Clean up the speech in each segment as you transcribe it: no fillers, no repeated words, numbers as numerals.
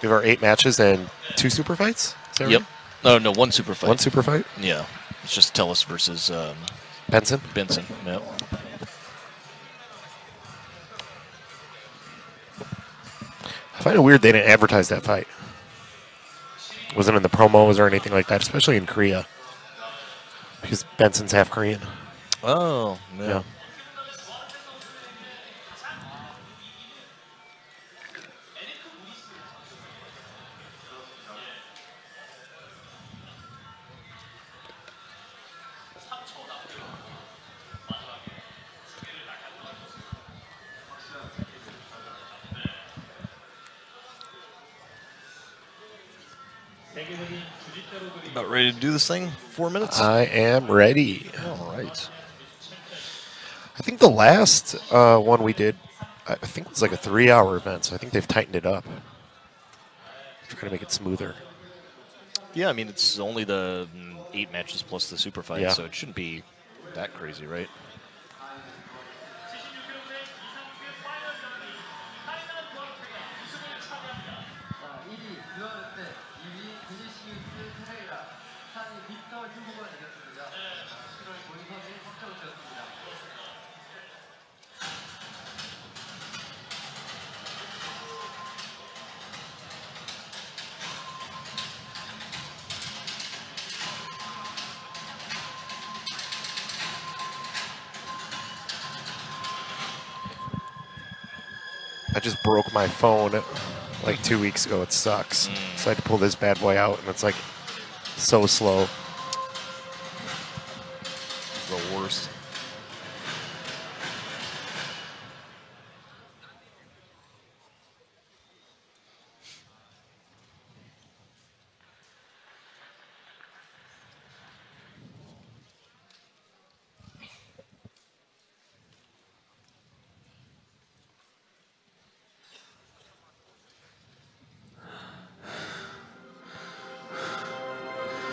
There are 8 matches and 2 super fights? Is that Yep. right? Oh, no, 1 super fight. 1 super fight? Yeah. It's just Tellus versus Benson? Benson. Yep. I find it weird they didn't advertise that fight. Wasn't in the promos or anything like that, especially in Korea. Because Benson's half Korean. Oh, yeah. About ready to do this thing? 4 minutes? I am ready. All right. I think the last one we did, I think it was like a 3-hour event, so I think they've tightened it up. Trying to make it smoother. Yeah, I mean, it's only the 8 matches plus the super fight, Yeah. so it shouldn't be that crazy, right? I just broke my phone like 2 weeks ago. It sucks. So I had to pull this bad boy out, and it's like so slow. The worst.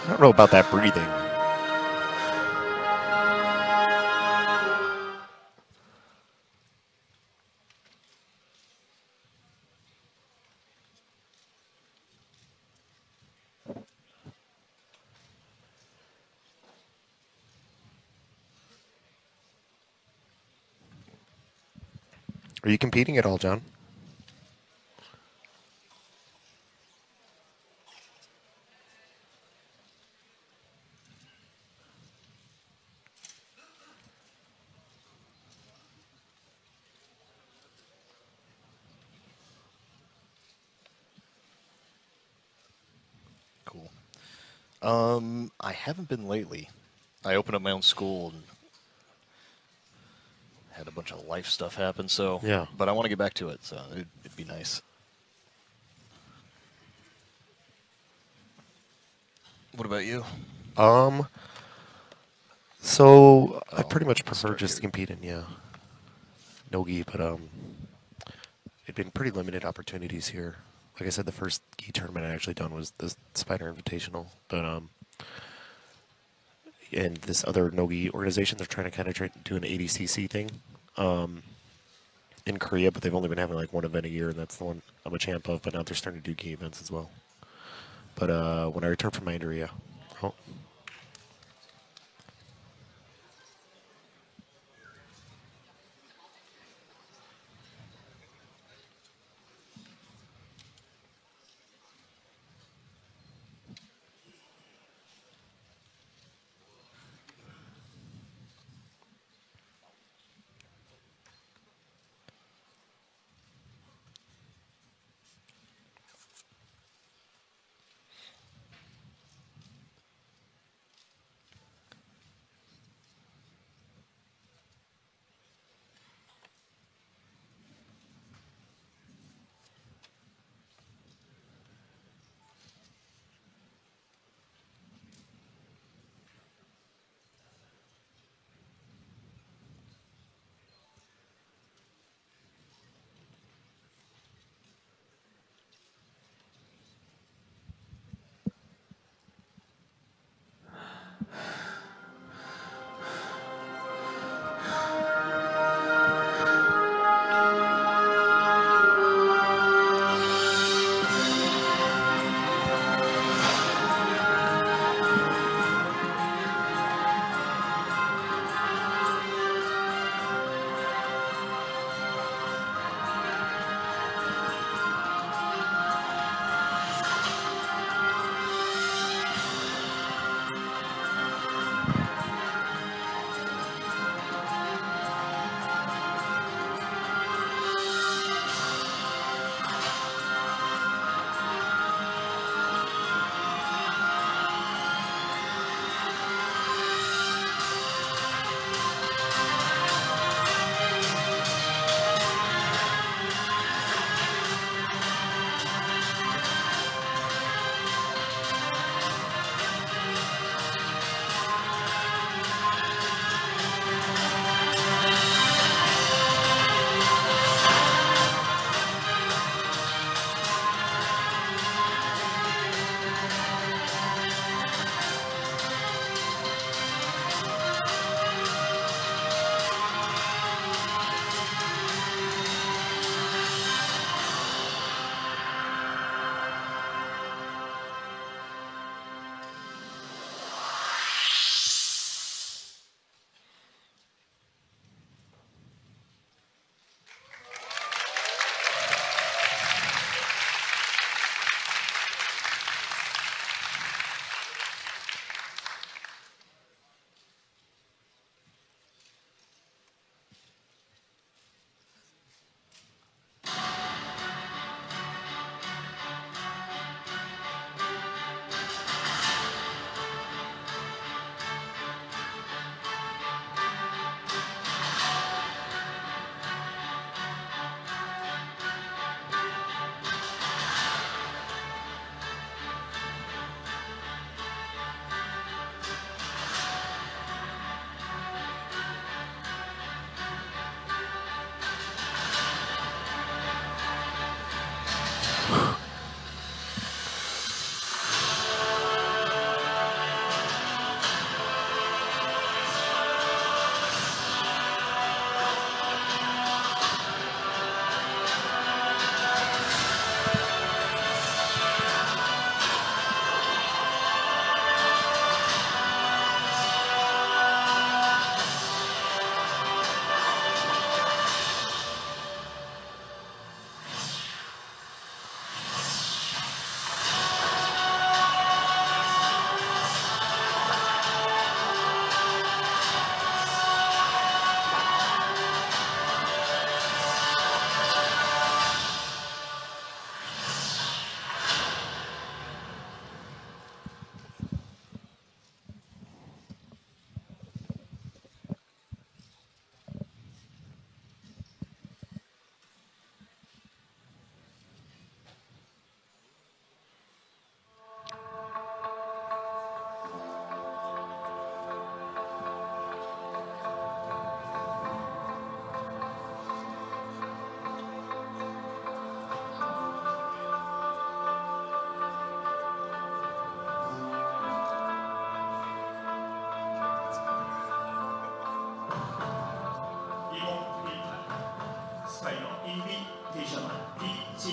I don't know about that breathing. Are you competing at all, John? Cool. I haven't been lately. I opened up my own school and had a bunch of life stuff happen, so... Yeah. But I want to get back to it, so it'd be nice. What about you? So I pretty much prefer just to compete in, no-gi, but it'd been pretty limited opportunities here. Like I said, the first gi tournament I actually done was the SPYDER Invitational, but and this other no-gi organization, they're trying to kind of do an ADCC thing in Korea, but they've only been having like one event a year, and that's the one I'm a champ of, but now they're starting to do gi events as well. But when I return from my injury, oh.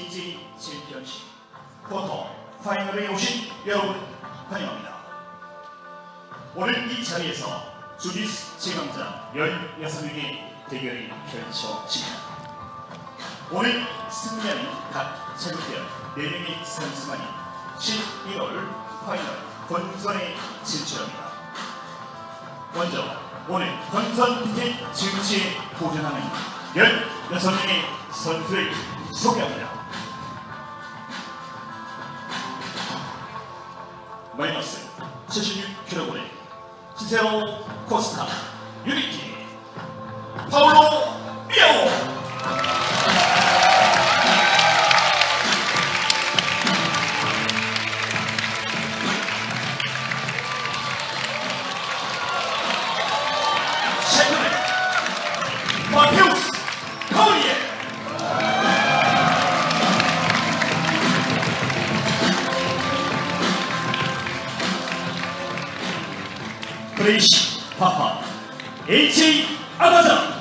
BJJ 챔피언십 쿼터 파이널에 오신 여러분 환영합니다. 오늘 이 자리에서 주짓수 최강자 16명의 대결이 펼쳐집니다. 오늘 승리하는 각 체급별 4명의 선수만이 11월 파이널 본선에 진출합니다. 먼저 오늘 본선 티켓 증치에 도전하는 16명의 선수를 소개합니다. 마이너스 76kg 시세로 코스타 유니티 파울로 미아오. 마테우스 카오리에. 브레이시 파파 HA 아가자.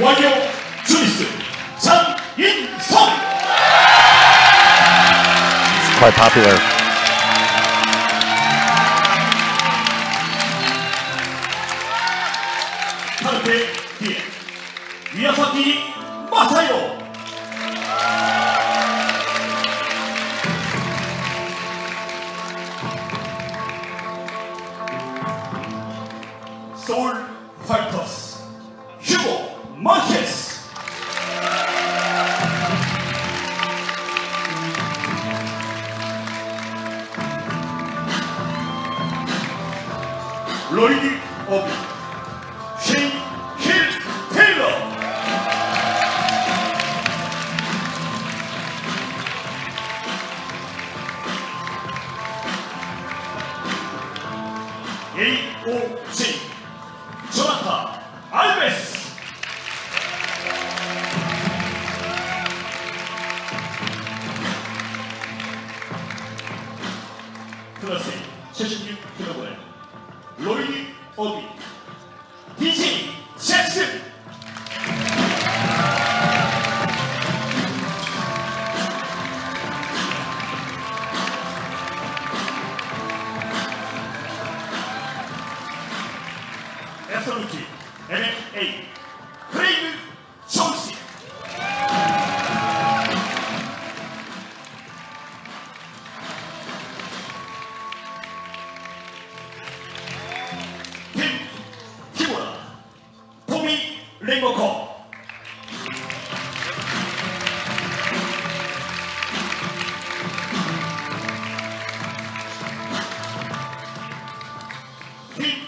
와이어 주니스 장인성. Quite popular. 카르페 디에 미야사키 마사요. 서울 파이터스 휴고 마케스. 로이드 오비 쉐인 힐 테일러. AOC 조나타 알베스. 클래스 76kg 로이 오비 DJ 잭슨. 에스루티 MMA 크레이그 존스. 팀 키모라 토미 랭거커. 팀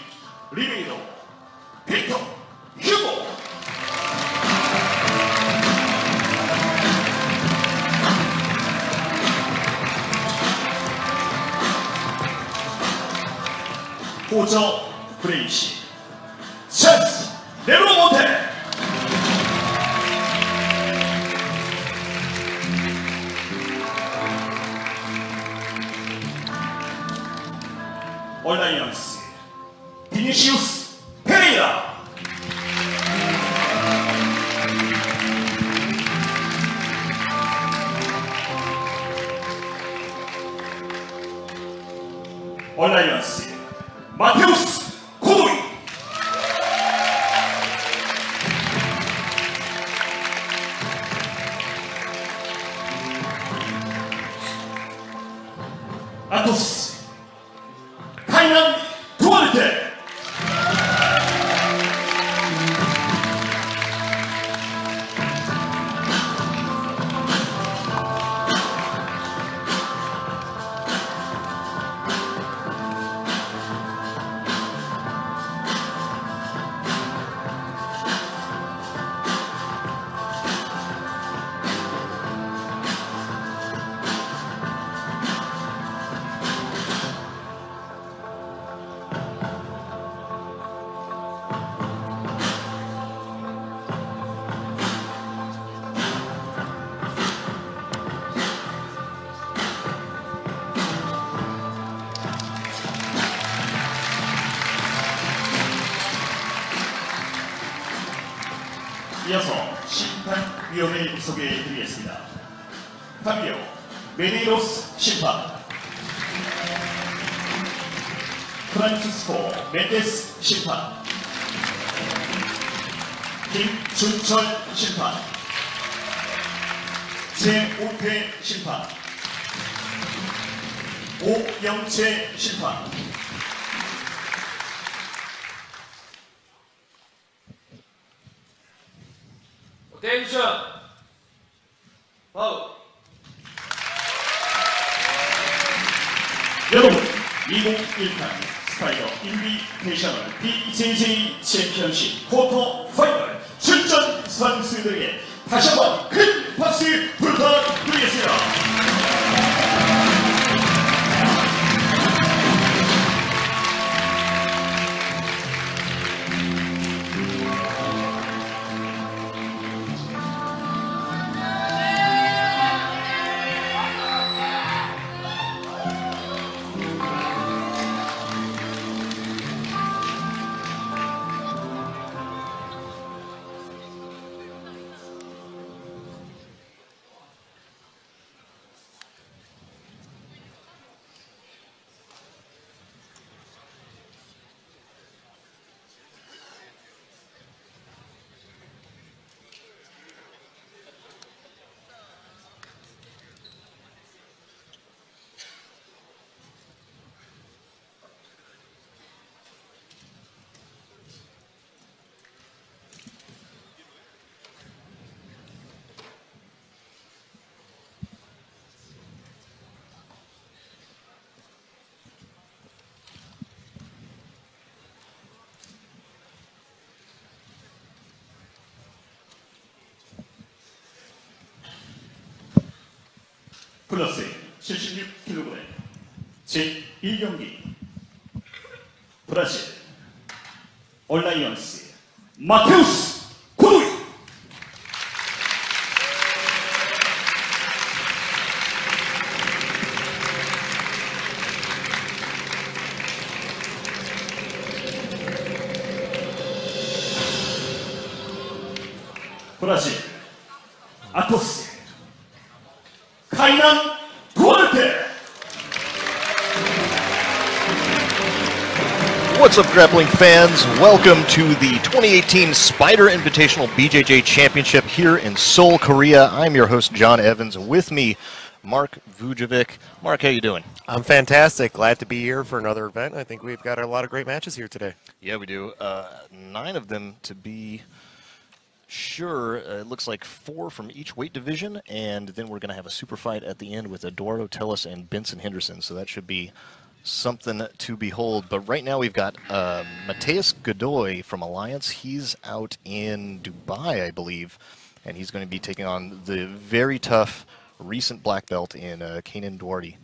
리베이로 빅터 휴고. 호저 브레이시 찬스 내로 못해. 얼라이언스 비니시우스 페레이라. 얼라이언스 마테우스 고도이. 아토스 카이난 두아르테. 이어서 심판위원회 소개해드리겠습니다. 파비오 메데이로스 심판, 프란치스코 멘데스 심판, 김준철 심판, 최우태 심판, 오영채 심판. 텐션 파울. 여러분, 2018 스파이더 인비테이셔널 BJJ 챔피언십 쿼터 파이널 출전 선수들에게 다시 한번 큰 박수 부탁드리겠습니다. 플러스 76kg 제1경기 브라질 얼라이언스 마테우스 고도이. 브라질 아토스 카이난 두아르테. What's up, grappling fans? Welcome to the 2018 SPYDER Invitational BJJ Championship here in Seoul, Korea. I'm your host, John Evans. With me, Mark Vujovic. Mark, how you doing? I'm fantastic. Glad to be here for another event. I think we've got a lot of great matches here today. Yeah, we do. 9 of them to be sure. It looks like 4 from each weight division, and then we're going to have a super fight at the end with Eduardo Telles and Benson Henderson, so that should be something to behold. But right now we've got Mateus Godoy from Alliance. He's out in Dubai, I believe, and he's going to be taking on the very tough recent black belt in Keenan Duarte.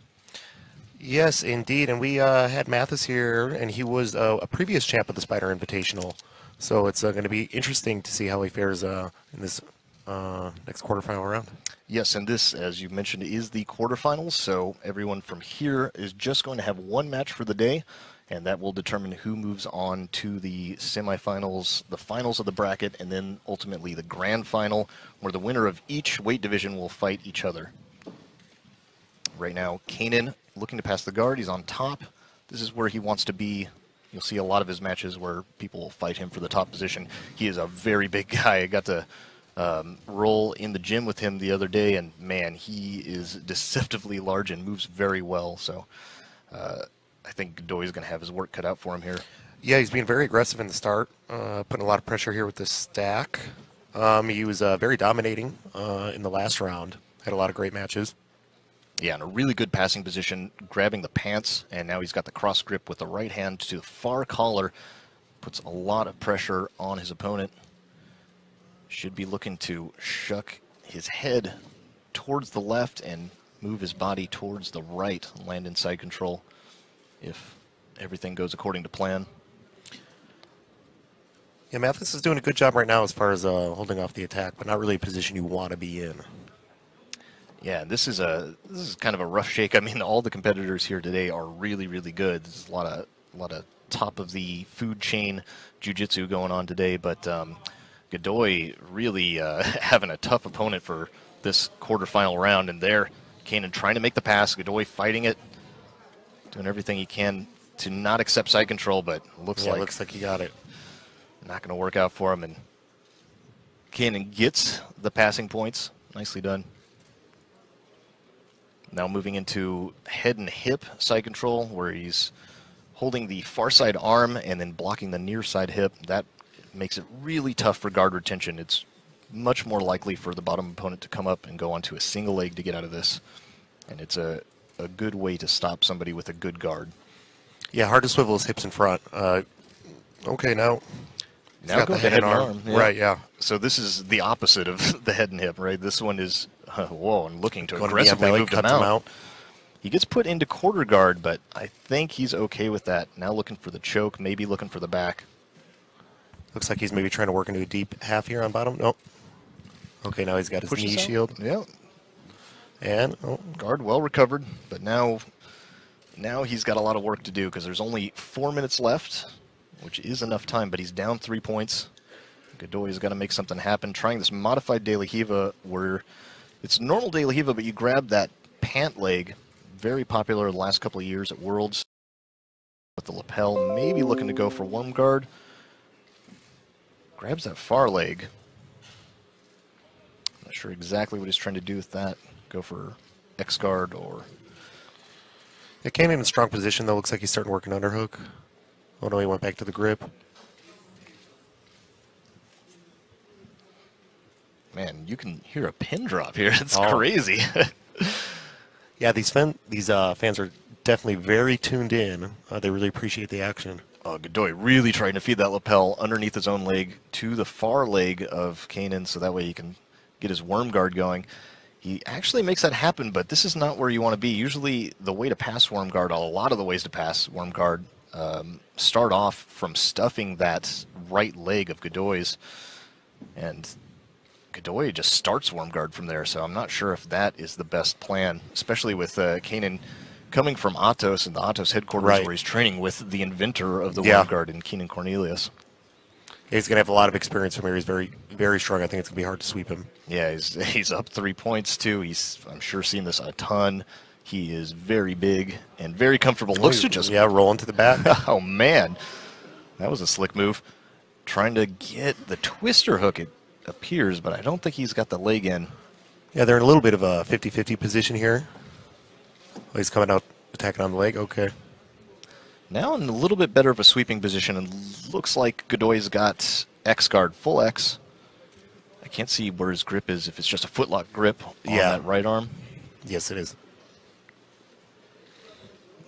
Yes, indeed. And we had Mathis here, and he was a previous champ of the SPYDER Invitational. So it's going to be interesting to see how he fares in this next quarterfinal round. Yes, and this, as you mentioned, is the quarterfinals, so everyone from here is just going to have one match for the day, and that will determine who moves on to the semifinals, the finals of the bracket, and then ultimately the grand final, where the winner of each weight division will fight each other. Right now, Kanan looking to pass the guard. He's on top. This is where he wants to be. You'll see a lot of his matches where people will fight him for the top position. He is a very big guy. I got to roll in the gym with him the other day, and man, he is deceptively large and moves very well. So I think Godoy is going to have his work cut out for him here. Yeah, he's being very aggressive in the start, putting a lot of pressure here with this stack. He was very dominating in the last round. Had a lot of great matches. Yeah, in a really good passing position, grabbing the pants, and now he's got the cross grip with the right hand to the far collar. Puts a lot of pressure on his opponent. Should be looking to shuck his head towards the left and move his body towards the right, land in side control if everything goes according to plan. Yeah, Mathis is doing a good job right now as far as holding off the attack, but not really a position you want to be in. Yeah, this is kind of a rough shake. I mean, all the competitors here today are really, really good. There's a lot of top of the food chain jiu-jitsu going on today, but Godoy really having a tough opponent for this quarterfinal round, and there, Kanan trying to make the pass, Godoy fighting it, doing everything he can to not accept side control, but looks like he got it. Not going to work out for him, and Kanan gets the passing points. Nicely done. Now moving into head and hip side control, where he's holding the far side arm and then blocking the near side hip. That makes it really tough for guard retention. It's much more likely for the bottom opponent to come up and go onto a single leg to get out of this. And it's a good way to stop somebody with a good guard. Yeah, hard to swivel his hips in front. Okay, now go the head and arm. Yeah. Right, yeah. So this is the opposite of the head and hip, right? This one is, whoa, and looking to Going aggressively move him out. out. He gets put into quarter guard, but I think he's okay with that. Now looking for the choke, maybe looking for the back. Looks like he's maybe trying to work into a deep half here on bottom. Nope. Okay, now he's got his knee shield. Yeah. And guard well recovered, but now he's got a lot of work to do because there's only 4 minutes left, which is enough time, but he's down 3 points. Godoy's got to make something happen. Trying this modified De La Riva where it's normal De La Riva, but you grab that pant leg, very popular the last couple of years at Worlds. With the lapel, maybe looking to go for worm guard. Grabs that far leg. Not sure exactly what he's trying to do with that. Go for X guard or... It came in a strong position, though. Looks like he's starting working underhook. Oh, no, he went back to the grip. Man, you can hear a pin drop here. It's crazy. Yeah, these fans are definitely very tuned in. They really appreciate the action. Godoy really trying to feed that lapel underneath his own leg to the far leg of Kanan, so that way he can get his worm guard going. He actually makes that happen, but this is not where you want to be. Usually the way to pass worm guard, a lot of the ways to pass worm guard, start off from stuffing that right leg of Godoy's, and Godoy just starts worm guard from there, so I'm not sure if that is the best plan, especially with Kanan coming from Atos and the Atos headquarters, where he's training with the inventor of the worm guard in Keenan Cornelius. Yeah, he's going to have a lot of experience from here. He's very, very strong. I think it's going to be hard to sweep him. Yeah, he's up 3 points, too. I'm sure seen this a ton. He is very big and very comfortable. Looks to just... Yeah, roll into the back. Oh, man. That was a slick move. Trying to get the twister hook, it appears, but I don't think he's got the leg in. Yeah, they're in a little bit of a 50-50 position here. Oh, he's coming out, attacking on the leg. Okay. Now in a little bit better of a sweeping position, and looks like Godoy's got X guard, full X. I can't see where his grip is, if it's just a footlock grip on that right arm. Yes, it is.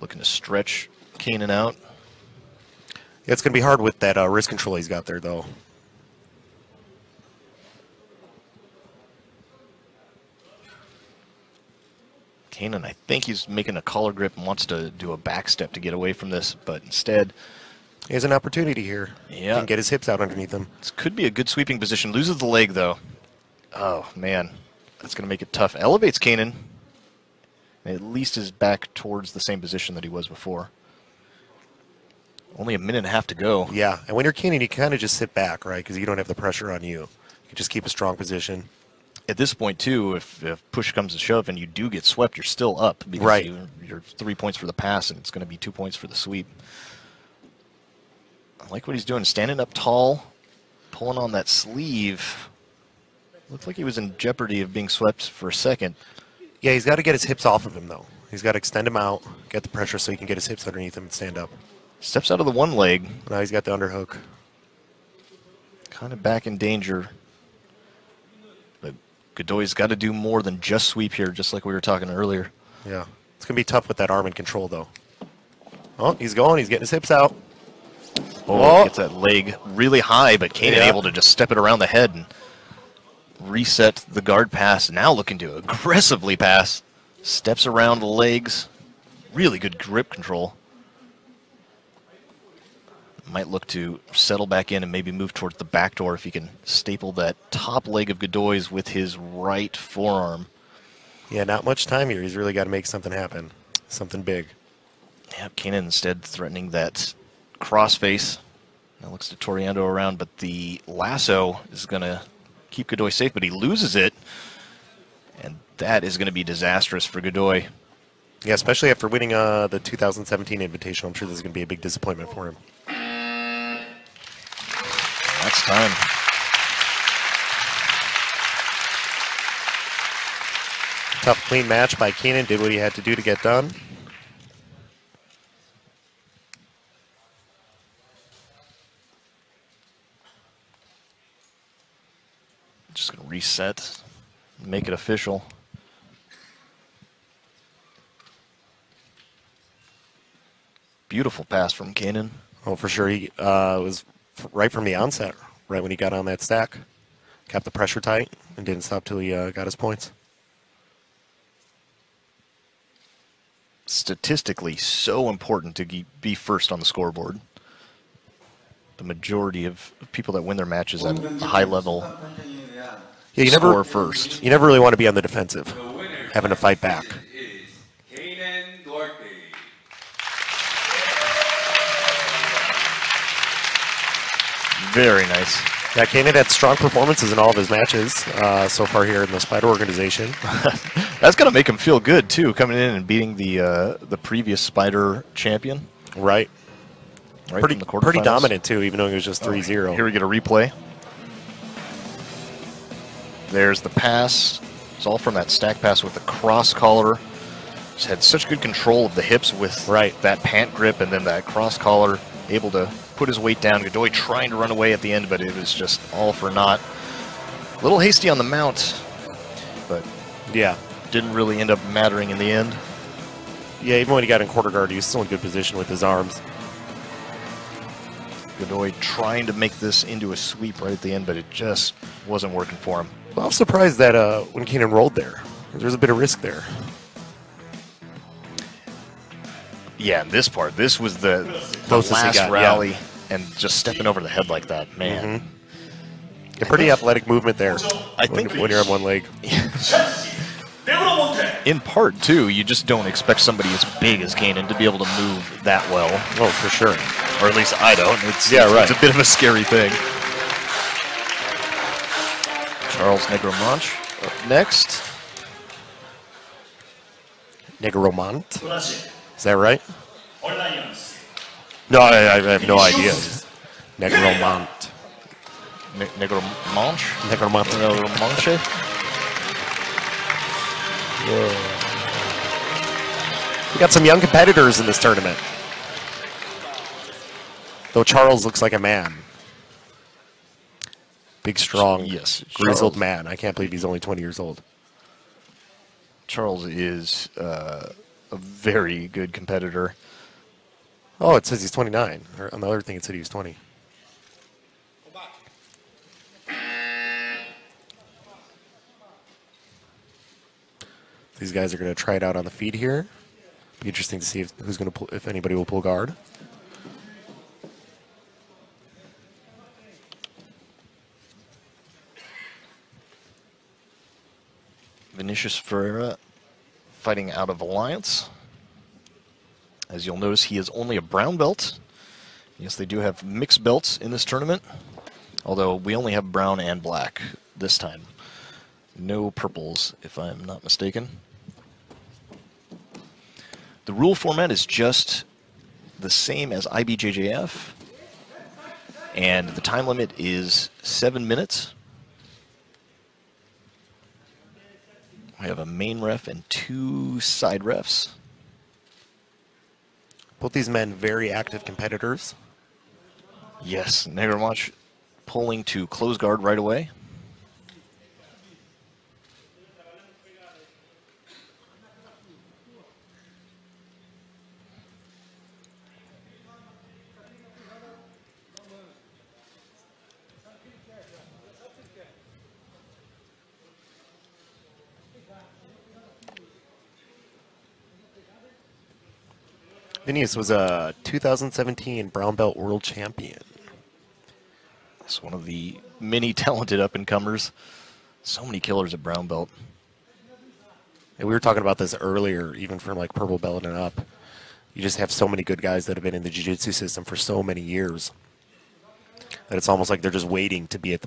Looking to stretch Kanan out. Yeah, it's going to be hard with that wrist control he's got there, though. Kanan, I think he's making a collar grip and wants to do a back step to get away from this, but instead... He has an opportunity here. Yeah. He can get his hips out underneath him. This could be a good sweeping position. Loses the leg, though. Oh, man. That's going to make it tough. Elevates Kanan. At least is back towards the same position that he was before. Only a minute and a half to go. Yeah, and when you're Kanan, you kind of just sit back, right? Because you don't have the pressure on you. You can just keep a strong position. At this point, too, if push comes to shove and you do get swept, you're still up. Because you're 3 points for the pass, and it's going to be 2 points for the sweep. I like what he's doing. Standing up tall, pulling on that sleeve. Looked like he was in jeopardy of being swept for a second. Yeah, he's got to get his hips off of him, though. He's got to extend him out, get the pressure so he can get his hips underneath him and stand up. Steps out of the one leg. Now he's got the underhook. Kind of back in danger. But Godoy's got to do more than just sweep here, just like we were talking earlier. Yeah. It's going to be tough with that arm in control, though. Oh, he's going. He's getting his hips out. Oh, gets that leg really high, but Kanan able to just step it around the head and reset the guard pass. Now looking to aggressively pass. Steps around the legs. Really good grip control. Might look to settle back in and maybe move towards the back door if he can staple that top leg of Godoy's with his right forearm. Yeah, not much time here. He's really got to make something happen. Something big. Yeah, Kanan instead threatening that crossface. Now looks to Toriando around, but the lasso is going to keep Godoy safe, but he loses it. And that is going to be disastrous for Godoy. Yeah, especially after winning the 2017 Invitational. I'm sure this is going to be a big disappointment for him. That's time. Tough, clean match by Keenan. Did what he had to do to get done. Just going to reset, make it official. Beautiful pass from Kanan. Oh, for sure. He was right from the onset, right when he got on that stack. Kept the pressure tight and didn't stop till he got his points. Statistically, so important to be first on the scoreboard. The majority of people that win their matches at a high level score first. You never really want to be on the defensive, having to fight back. Very nice. Yeah, Kanan had strong performances in all of his matches so far here in the SPYDER organization. That's going to make him feel good, too, coming in and beating the previous SPYDER champion. Right. From the quarterfinals. Pretty dominant, too, even though he was just 3-0. Here we get a replay. There's the pass. It's all from that stack pass with the cross collar. Just had such good control of the hips with that pant grip and then that cross collar, able to put his weight down. Godoy trying to run away at the end, but it was just all for naught. A little hasty on the mount, but yeah, didn't really end up mattering in the end. Yeah, even when he got in quarter guard, he was still in good position with his arms. Godoy trying to make this into a sweep right at the end, but it just wasn't working for him. Well, I was surprised that when Keenan rolled there's a bit of risk there. Yeah, in this part, this was the last rally, and just stepping over the head like that, man. A pretty athletic movement there. I think when you're on one leg. In part, too, you just don't expect somebody as big as Kanan to be able to move that well. Oh, for sure. Or at least I don't. It's a bit of a scary thing. Charles Negromont up next. Negromont? Is that right? No, I have no idea. Negromont. Negromont? Negromont. We got some young competitors in this tournament. Though Charles looks like a man. Big, strong, grizzled man. I can't believe he's only 20 years old. Charles is a very good competitor. Oh, it says he's 29. Or on the other thing, it said he was 20. These guys are going to try it out on the feet here. Be interesting to see if anybody will pull guard. Vinicius Ferreira fighting out of Alliance. As you'll notice, he is only a brown belt. Yes, they do have mixed belts in this tournament, although we only have brown and black this time. No purples, if I'm not mistaken. The rule format is just the same as IBJJF, and the time limit is 7 minutes. We have a main ref and 2 side refs. Both these men very active competitors. Yes, Negromont pulling to close guard right away. Vinicius was a 2017 brown belt world champion. That's one of the many talented up-and-comers. So many killers at brown belt. And we were talking about this earlier, even from like purple belt and up. You just have so many good guys that have been in the jiu-jitsu system for so many years. That it's almost like they're just waiting to be at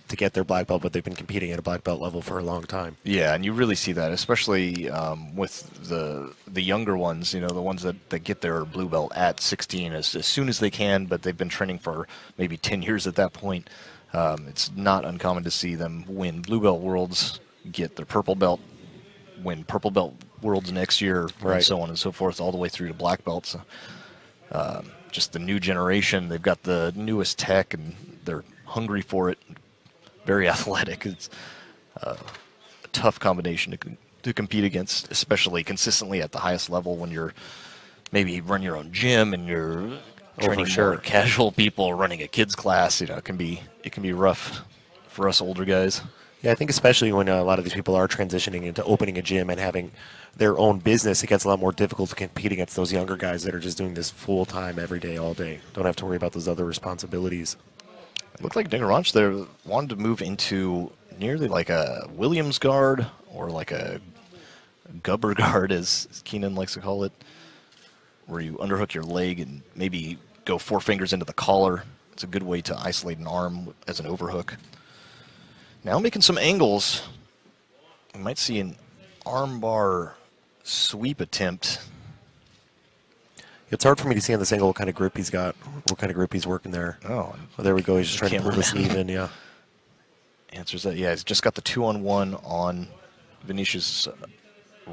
to get their black belt, but they've been competing at a black belt level for a long time. Yeah, and you really see that, especially with the younger ones, you know, the ones that get their blue belt at 16 as soon as they can, but they've been training for maybe 10 years at that point. It's not uncommon to see them win blue belt worlds, get their purple belt, win purple belt worlds next year, right, and so on and so forth, all the way through to black belts. Just the new generation, they've got the newest tech, and they're hungry for it. Very athletic. It's a tough combination to compete against, especially consistently at the highest level when you're maybe run your own gym and you're training more casual people, running a kids class. You know, it can be rough for us older guys. Yeah, I think especially when a lot of these people are transitioning into opening a gym and having their own business, it gets a lot more difficult to compete against those younger guys that are just doing this full time every day, all day. Don't have to worry about those other responsibilities. It looked like Ranch there wanted to move into nearly like a Williams guard or like a Gubber guard, as Keenan likes to call it, where you underhook your leg and maybe go 4 fingers into the collar. It's a good way to isolate an arm as an overhook. Now making some angles. We might see an armbar sweep attempt. It's hard for me to see on this angle what kind of grip he's got, what kind of grip he's working there. Oh, there we go. He's just trying to pull the sleeve in, yeah. Answers that, yeah. He's just got the 2-on-1 on Vinicius'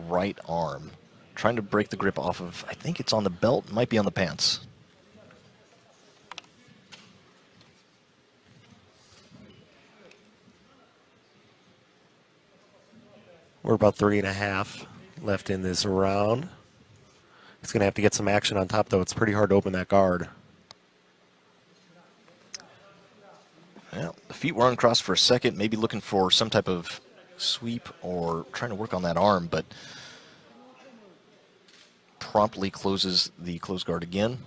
right arm. Trying to break the grip off of, I think it's on the belt, might be on the pants. We're about 3.5 left in this round. He's going to have to get some action on top, though. It's pretty hard to open that guard. Well, the feet were uncrossed for a second, maybe looking for some type of sweep or trying to work on that arm, but promptly closes the close guard again.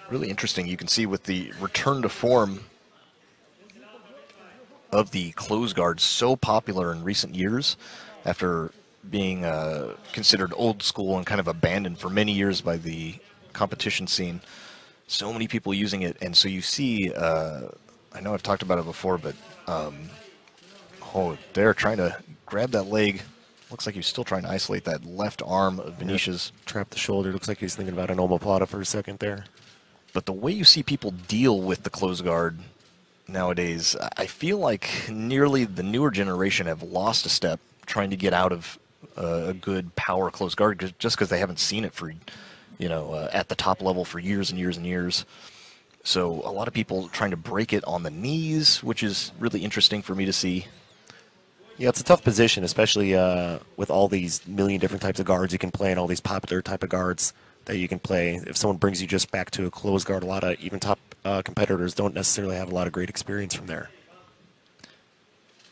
Really interesting. You can see with the return to form of the close guard, so popular in recent years after being considered old school and kind of abandoned for many years by the competition scene. So many people using it, and so you see, I know I've talked about it before, but oh, they're trying to grab that leg. Looks like he's still trying to isolate that left arm of Vinicius. Yeah, trap the shoulder. Looks like he's thinking about an omoplata for a second there. But the way you see people deal with the close guard nowadays, I feel like nearly the newer generation have lost a step trying to get out of a good power close guard just because they haven't seen it for, you know, at the top level for years and years and years. So a lot of people trying to break it on the knees, which is really interesting for me to see. Yeah, it's a tough position, especially with all these million different types of guards you can play and all these popular type of guards that you can play. If someone brings you just back to a closed guard, a lot of even top competitors don't necessarily have a lot of great experience from there.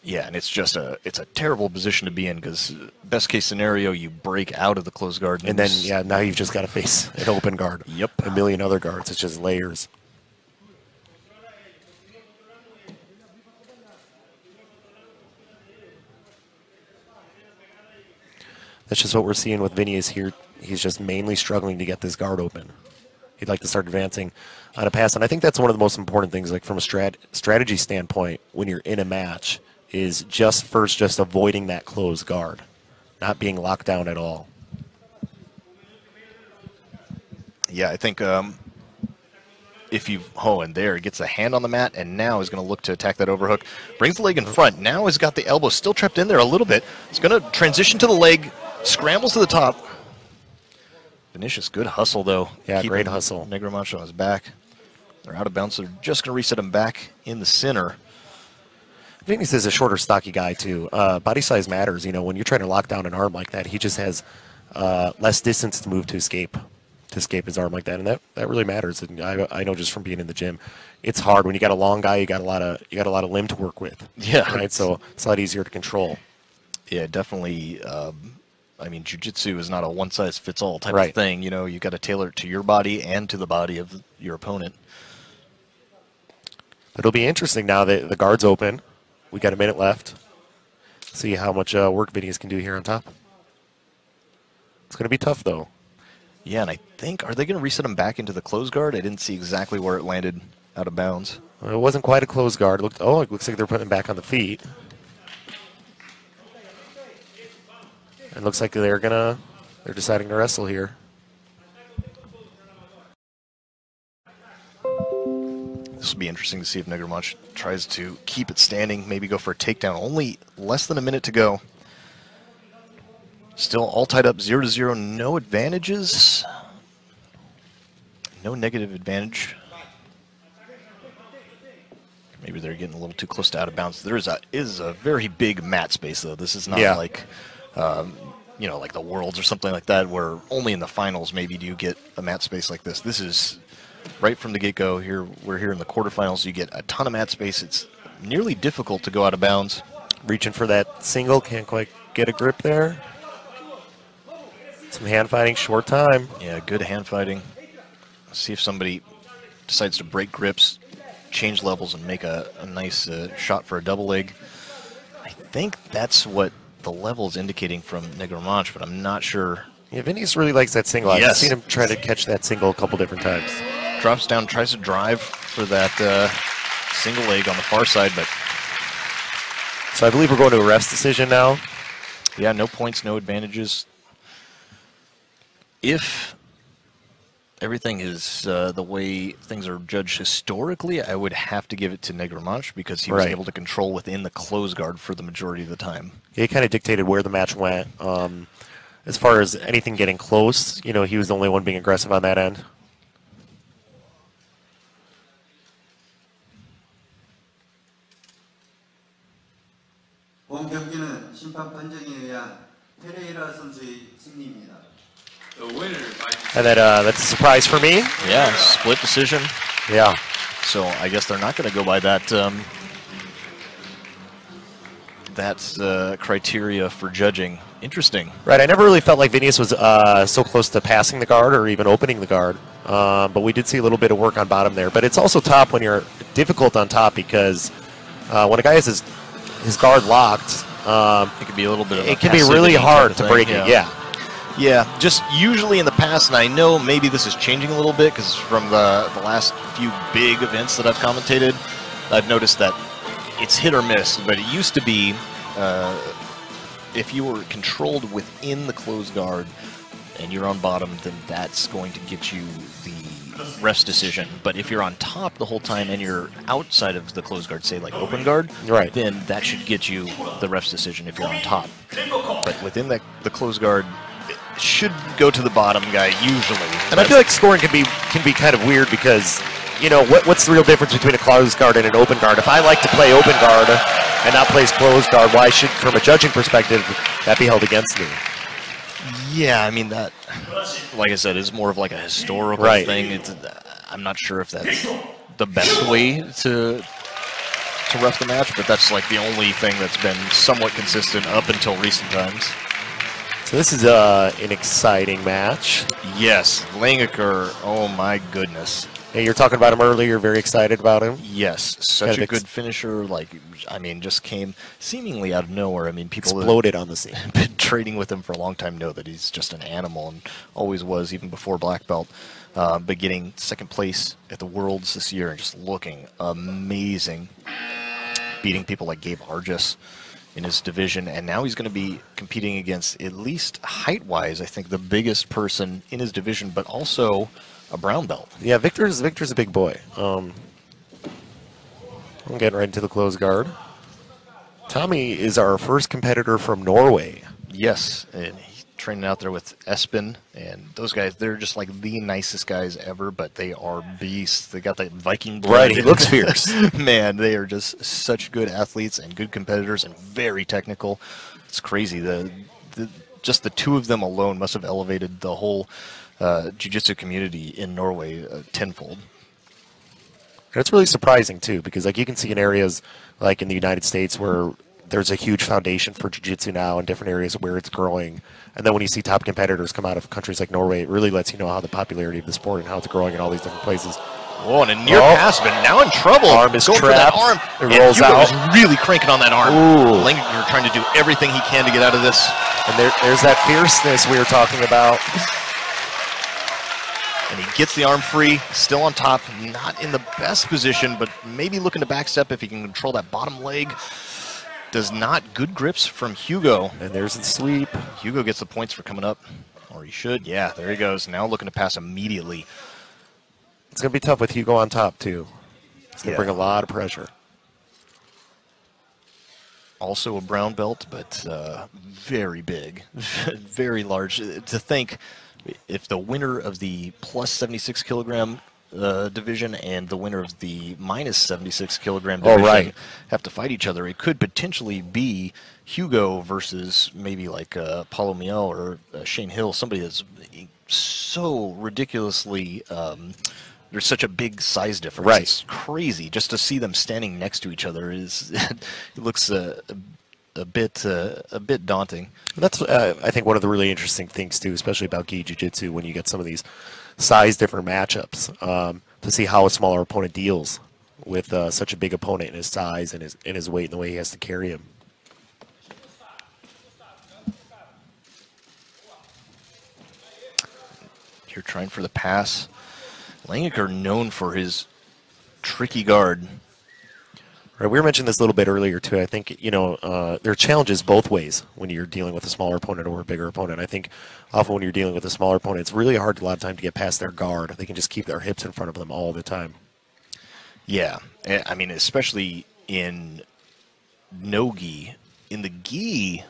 Yeah, and it's just it's a terrible position to be in because best case scenario, you break out of the closed guard. And then, yeah, now you've just got to face an open guard. Yep. A million other guards. It's just layers. That's just what we're seeing with Vinny is here. He's just mainly struggling to get this guard open. He'd like to start advancing on a pass. And I think that's one of the most important things, like from a strategy standpoint, when you're in a match, is just avoiding that closed guard, not being locked down at all. Yeah, I think if you, and there, he gets a hand on the mat, and now is going to look to attack that overhook. Brings the leg in front. Now he's got the elbow still trapped in there a little bit. He's going to transition to the leg, scrambles to the top. Vinicius, good hustle, though. Yeah, great hustle. Negromancho on his back. They're out of bounds, so they're just going to reset him back in the center. Vinicius is a shorter, stocky guy, too. Body size matters. You know, when you're trying to lock down an arm like that, he just has less distance to move to escape his arm like that, and that really matters. And I know just from being in the gym, it's hard when you got a long guy. You got a lot of limb to work with. Yeah, right. So it's a lot easier to control. Yeah, definitely. I mean, jiu-jitsu is not a one-size-fits-all type of thing. You know, you got to tailor it to your body and to the body of your opponent. It'll be interesting now that the guard's open. We got a minute left. See how much work Vinicius can do here on top. It's going to be tough, though. Yeah, and I think, are they going to reset him back into the close guard? I didn't see exactly where it landed out of bounds. Well, it wasn't quite a close guard. It looks like they're putting him back on the feet. It looks like they're deciding to wrestle here. This will be interesting to see if Negromanch tries to keep it standing, maybe go for a takedown. Only less than a minute to go. Still all tied up 0-0, no advantages. No negative advantage. Maybe they're getting a little too close to out of bounds. There is a very big mat space, though. This is not like, you know, like the Worlds or something like that, where only in the finals maybe do you get a mat space like this. This is right from the get-go. Here, we're here in the quarterfinals. You get a ton of mat space. It's nearly difficult to go out of bounds. Reaching for that single, can't quite get a grip there. Some hand fighting, short time. Yeah, good hand fighting. Let's see if somebody decides to break grips, change levels, and make a nice shot for a double leg. I think that's what the level is indicating from Negromanch, but I'm not sure. Yeah, Vinicius really likes that single. Yes. I've seen him try to catch that single a couple different times. Drops down, tries to drive for that single leg on the far side, but... So I believe we're going to a ref's decision now. Yeah, no points, no advantages. If everything is the way things are judged historically, I would have to give it to Negromanch because he was able to control within the close guard for the majority of the time. Yeah, he kind of dictated where the match went. As far as anything getting close, you know, he was the only one being aggressive on that end. 본 경기는 심판 판정에 의한 페레이라 선수의 승리입니다. And that's a surprise for me. Yeah, split decision. Yeah. So I guess they're not going to go by that criteria for judging. Interesting. Right, I never really felt like Vinicius was so close to passing the guard or even opening the guard. But we did see a little bit of work on bottom there. But it's also tough when you're difficult on top because when a guy has his guard locked, it can be a little bit of it can be really hard to break it. Yeah. Yeah, just usually in the past, and I know maybe this is changing a little bit because from the last few big events that I've commentated, I've noticed that it's hit or miss. But it used to be if you were controlled within the closed guard and you're on bottom, then that's going to get you the ref's decision. But if you're on top the whole time and you're outside of the closed guard, say like open guard, right, then that should get you the ref's decision if you're on top. But within the closed guard, should go to the bottom guy usually. And I feel like scoring can be kind of weird because, you know, what's the real difference between a closed guard and an open guard? If I like to play open guard and not play closed guard, why should, from a judging perspective, that be held against me? Yeah, I mean, that, like I said, is more of like a historical thing. I'm not sure if that's the best way to ref the match, but that's like the only thing that's been somewhat consistent up until recent times. So this is an exciting match. Yes, Langaker, oh my goodness. Yeah, you were talking about him earlier, you're very excited about him. Yes, such a good finisher, like, I mean, just came seemingly out of nowhere. I mean, people exploded on the scene. Been trading with him for a long time know that he's just an animal and always was, even before black belt. But getting second place at the Worlds this year and just looking amazing. Beating people like Gabe Argis in his division, and now he's going to be competing against, at least height-wise, I think the biggest person in his division, but also a brown belt. Yeah, Victor's a big boy. I'm getting right into the closed guard. Tommy is our first competitor from Norway. Yes, and he's training out there with Espen, and those guys, they're just like the nicest guys ever, but they are beasts. They got that Viking blood. Right, he looks fierce. Man, they are just such good athletes and good competitors and very technical. It's crazy. Just the two of them alone must have elevated the whole jiu-jitsu community in Norway tenfold. And it's really surprising, too, because like you can see in areas like in the United States where there's a huge foundation for jiu-jitsu now in different areas where it's growing. And then when you see top competitors come out of countries like Norway, it really lets you know how the popularity of the sport and how it's growing in all these different places. Oh, and a near pass, but now in trouble. Arm is going trapped. For that arm. It rolls out. Was really cranking on that arm. Ooh. Langaker trying to do everything he can to get out of this. And there's that fierceness we were talking about. And he gets the arm free, still on top, not in the best position, but maybe looking to backstep if he can control that bottom leg. Does not. Good grips from Hugo. And there's the sweep. Hugo gets the points for coming up, or he should. Yeah, there he goes. Now looking to pass immediately. It's going to be tough with Hugo on top, too. It's going to bring a lot of pressure. Also a brown belt, but very big, very large. To think, if the winner of the plus 76 kilogram division and the winner of the minus 76 kilogram division have to fight each other, it could potentially be Hugo versus maybe like Paulo Miel or Shane Hill, somebody that's so ridiculously there's such a big size difference. Right. It's crazy just to see them standing next to each other. Is it looks a bit daunting. That's I think one of the really interesting things too, especially about gi jiu-jitsu, when you get some of these size different matchups, to see how a smaller opponent deals with such a big opponent in his size and his weight and the way he has to carry him. You're trying for the pass. Langeker known for his tricky guard. Right, we were mentioning this a little bit earlier too. I think there are challenges both ways when you're dealing with a smaller opponent or a bigger opponent. I think often when you're dealing with a smaller opponent, it's really hard a lot of time to get past their guard. They can just keep their hips in front of them all the time. Yeah, I mean, especially in no gi. In the gi,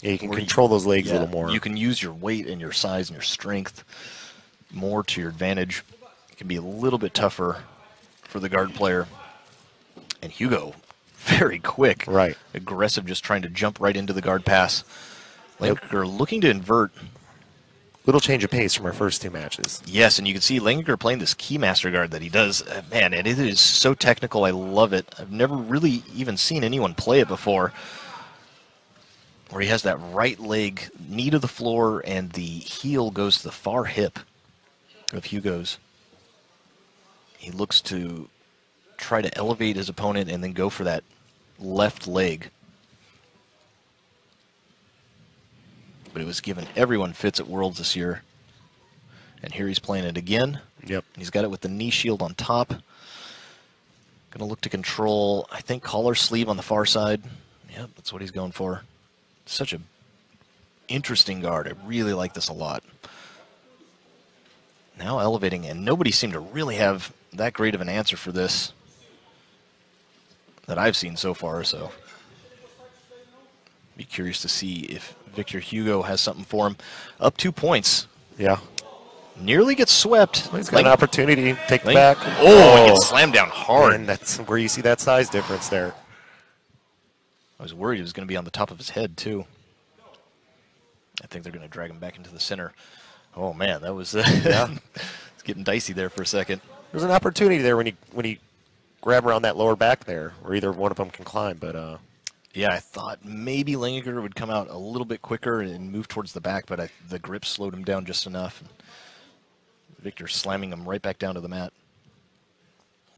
yeah, you can control those legs a little more. You can use your weight and your size and your strength more to your advantage. It can be a little bit tougher for the guard player. And Hugo, very quick. Right. Aggressive, just trying to jump right into the guard pass. Langeker looking to invert. Little change of pace from our first two matches. Yes, and you can see Langeker playing this keymaster guard that he does. Man, and it is so technical. I love it. I've never really even seen anyone play it before. Where he has that right leg knee to the floor and the heel goes to the far hip of Hugo's. He looks to try to elevate his opponent and then go for that left leg. But it was given everyone fits at Worlds this year. And here he's playing it again. Yep. He's got it with the knee shield on top. Going to look to control, I think, collar sleeve on the far side. Yep, that's what he's going for. Such a interesting guard. I really like this a lot. Now elevating, and nobody seemed to really have that great of an answer for this that I've seen so far, so be curious to see if Victor Hugo has something for him. Up 2 points. Yeah. Nearly gets swept. He's got an opportunity to take it back. Oh, he gets slammed down hard. And that's where you see that size difference there. I was worried it was going to be on the top of his head, too. I think they're going to drag him back into the center. Oh, man, that was yeah. It's getting dicey there for a second. There's an opportunity there when you grab around that lower back there, where either one of them can climb, but yeah, I thought maybe Langeker would come out a little bit quicker and move towards the back, but the grip slowed him down just enough. Victor slamming him right back down to the mat.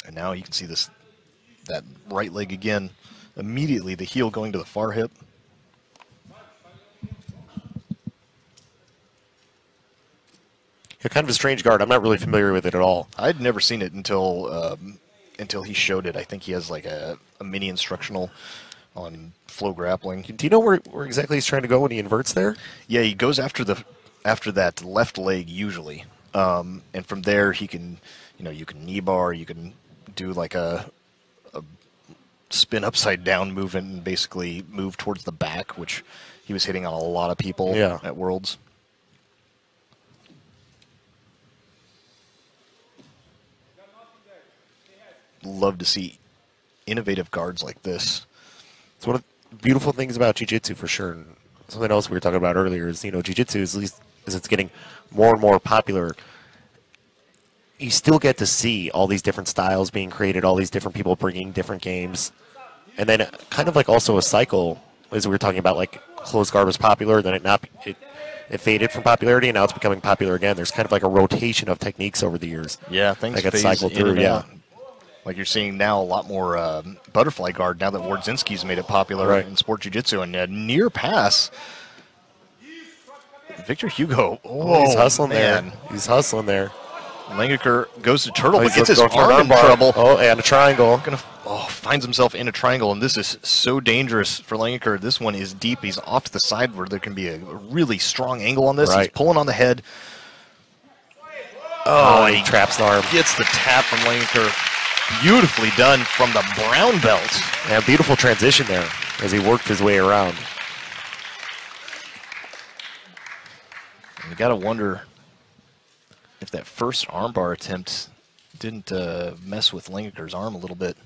And now you can see that right leg again. Immediately, the heel going to the far hip. Yeah, kind of a strange guard. I'm not really familiar with it at all. I'd never seen it until he showed it. I think he has like a mini instructional on flow grappling. Do you know where exactly he's trying to go when he inverts there? Yeah, he goes after that left leg usually, and from there he can, you can knee bar, you can do like a spin upside down movement and basically move towards the back, which he was hitting on a lot of people at Worlds. Love to see innovative guards like this. It's one of the beautiful things about jiu-jitsu for sure. And something else we were talking about earlier is, jiu-jitsu is, at least as it's getting more and more popular, you still get to see all these different styles being created, all these different people bringing different games. And then kind of like also a cycle, as we were talking about, like closed guard was popular, then it faded from popularity, and now it's becoming popular again. There's kind of like a rotation of techniques over the years. Yeah, things that get cycled through, yeah. Like you're seeing now a lot more butterfly guard now that Wardzinski's made it popular in sport jiu-jitsu. And a near pass. Victor Hugo. Oh, he's hustling there. He's hustling there. Langeker goes to turtle, but he's gets his going for an arm in armbar. trouble. Oh, and a triangle. Finds himself in a triangle, and this is so dangerous for Langeker. This one is deep. He's off to the side where there can be a really strong angle on this. Right. He's pulling on the head. Oh, and he traps the arm. Gets the tap from Langeker. Beautifully done from the brown belt. Yeah, beautiful transition there as he worked his way around. You got to wonder if that first armbar attempt didn't mess with Langeker's arm a little bit.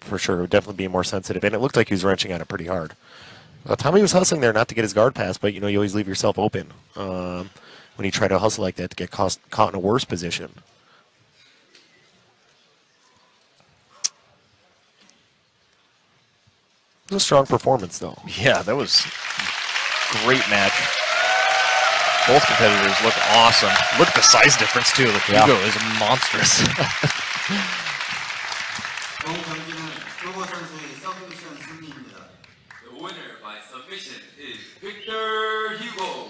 For sure, it would definitely be more sensitive. And it looked like he was wrenching on it pretty hard. Tommy was hustling there not to get his guard pass, but, you know, you always leave yourself open when you try to hustle like that to get caught in a worse position. It was a strong performance, though. Yeah, that was a great match. Both competitors look awesome. Look at the size difference, too. The Hugo is monstrous. 본 경기는 효고 선수의 서브미션 승리입니다. The winner by submission is Victor Hugo.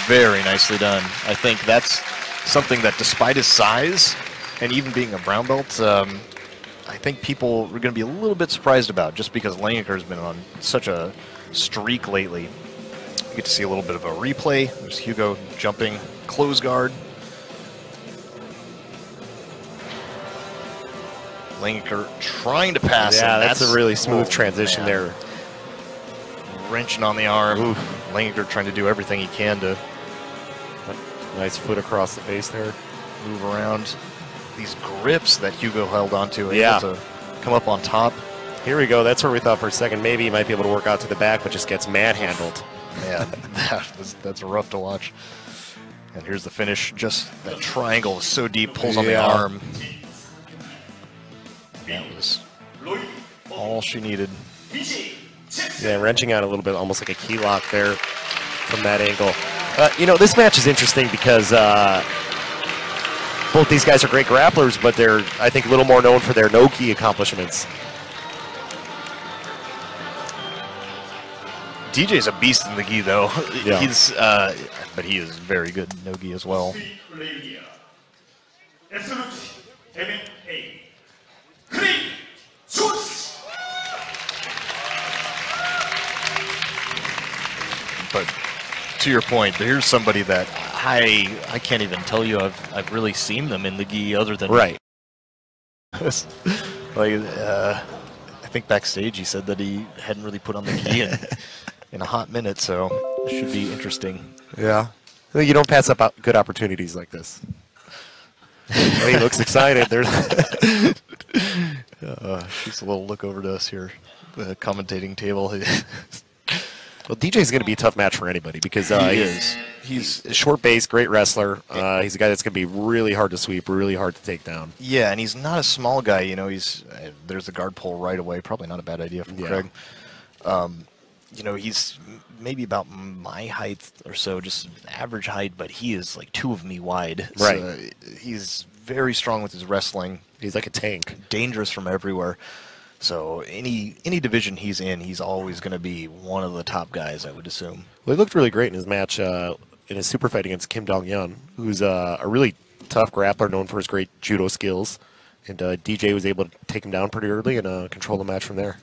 Very nicely done. I think that's something that, despite his size and even being a brown belt, I think people are going to be a little bit surprised about, just because Langeker has been on such a streak lately. You get to see a little bit of a replay. There's Hugo jumping close guard. Langeker trying to pass. Yeah, and that's a really smooth transition there. Wrenching on the arm. Oof. Langeker trying to do everything he can to Nice foot across the face there. move around. These grips that Hugo held onto, Yeah. able to come up on top. Here we go. That's where we thought for a second maybe he might be able to work out to the back, but just gets manhandled. Man, that's rough to watch. And here's the finish. Just that triangle is so deep, pulls on the arm. That was all she needed. Yeah, wrenching out a little bit, almost like a key lock there from that angle. You know, this match is interesting because both these guys are great grapplers, but they're, I think, a little more known for their no-gi accomplishments. DJ's a beast in the gi, though. Yeah. He's, but he is very good in no-gi as well. But to your point, here's somebody that I can't even tell you I've really seen them in the gi other than Right. like I think backstage he said that he hadn't really put on the gi in a hot minute, so it should be interesting. Yeah. You don't pass up good opportunities like this. Oh, he looks excited. There's She's a little look over to us here, the commentating table. Well, DJ's going to be a tough match for anybody because he's a short base, great wrestler. He's a guy that's going to be really hard to sweep, really hard to take down. Yeah, and he's not a small guy. You know, he's there's the guard pull right away. Probably not a bad idea from Craig. You know, he's maybe about my height or so, just average height, but he is like 2 of me wide. Right. So he's very strong with his wrestling. He's like a tank. Dangerous from everywhere. So any division he's in, he's always going to be one of the top guys, I would assume. Well, he looked really great in his match, in his super fight against Kim Dong-yeon, who's a really tough grappler known for his great judo skills. And DJ was able to take him down pretty early and control the match from there.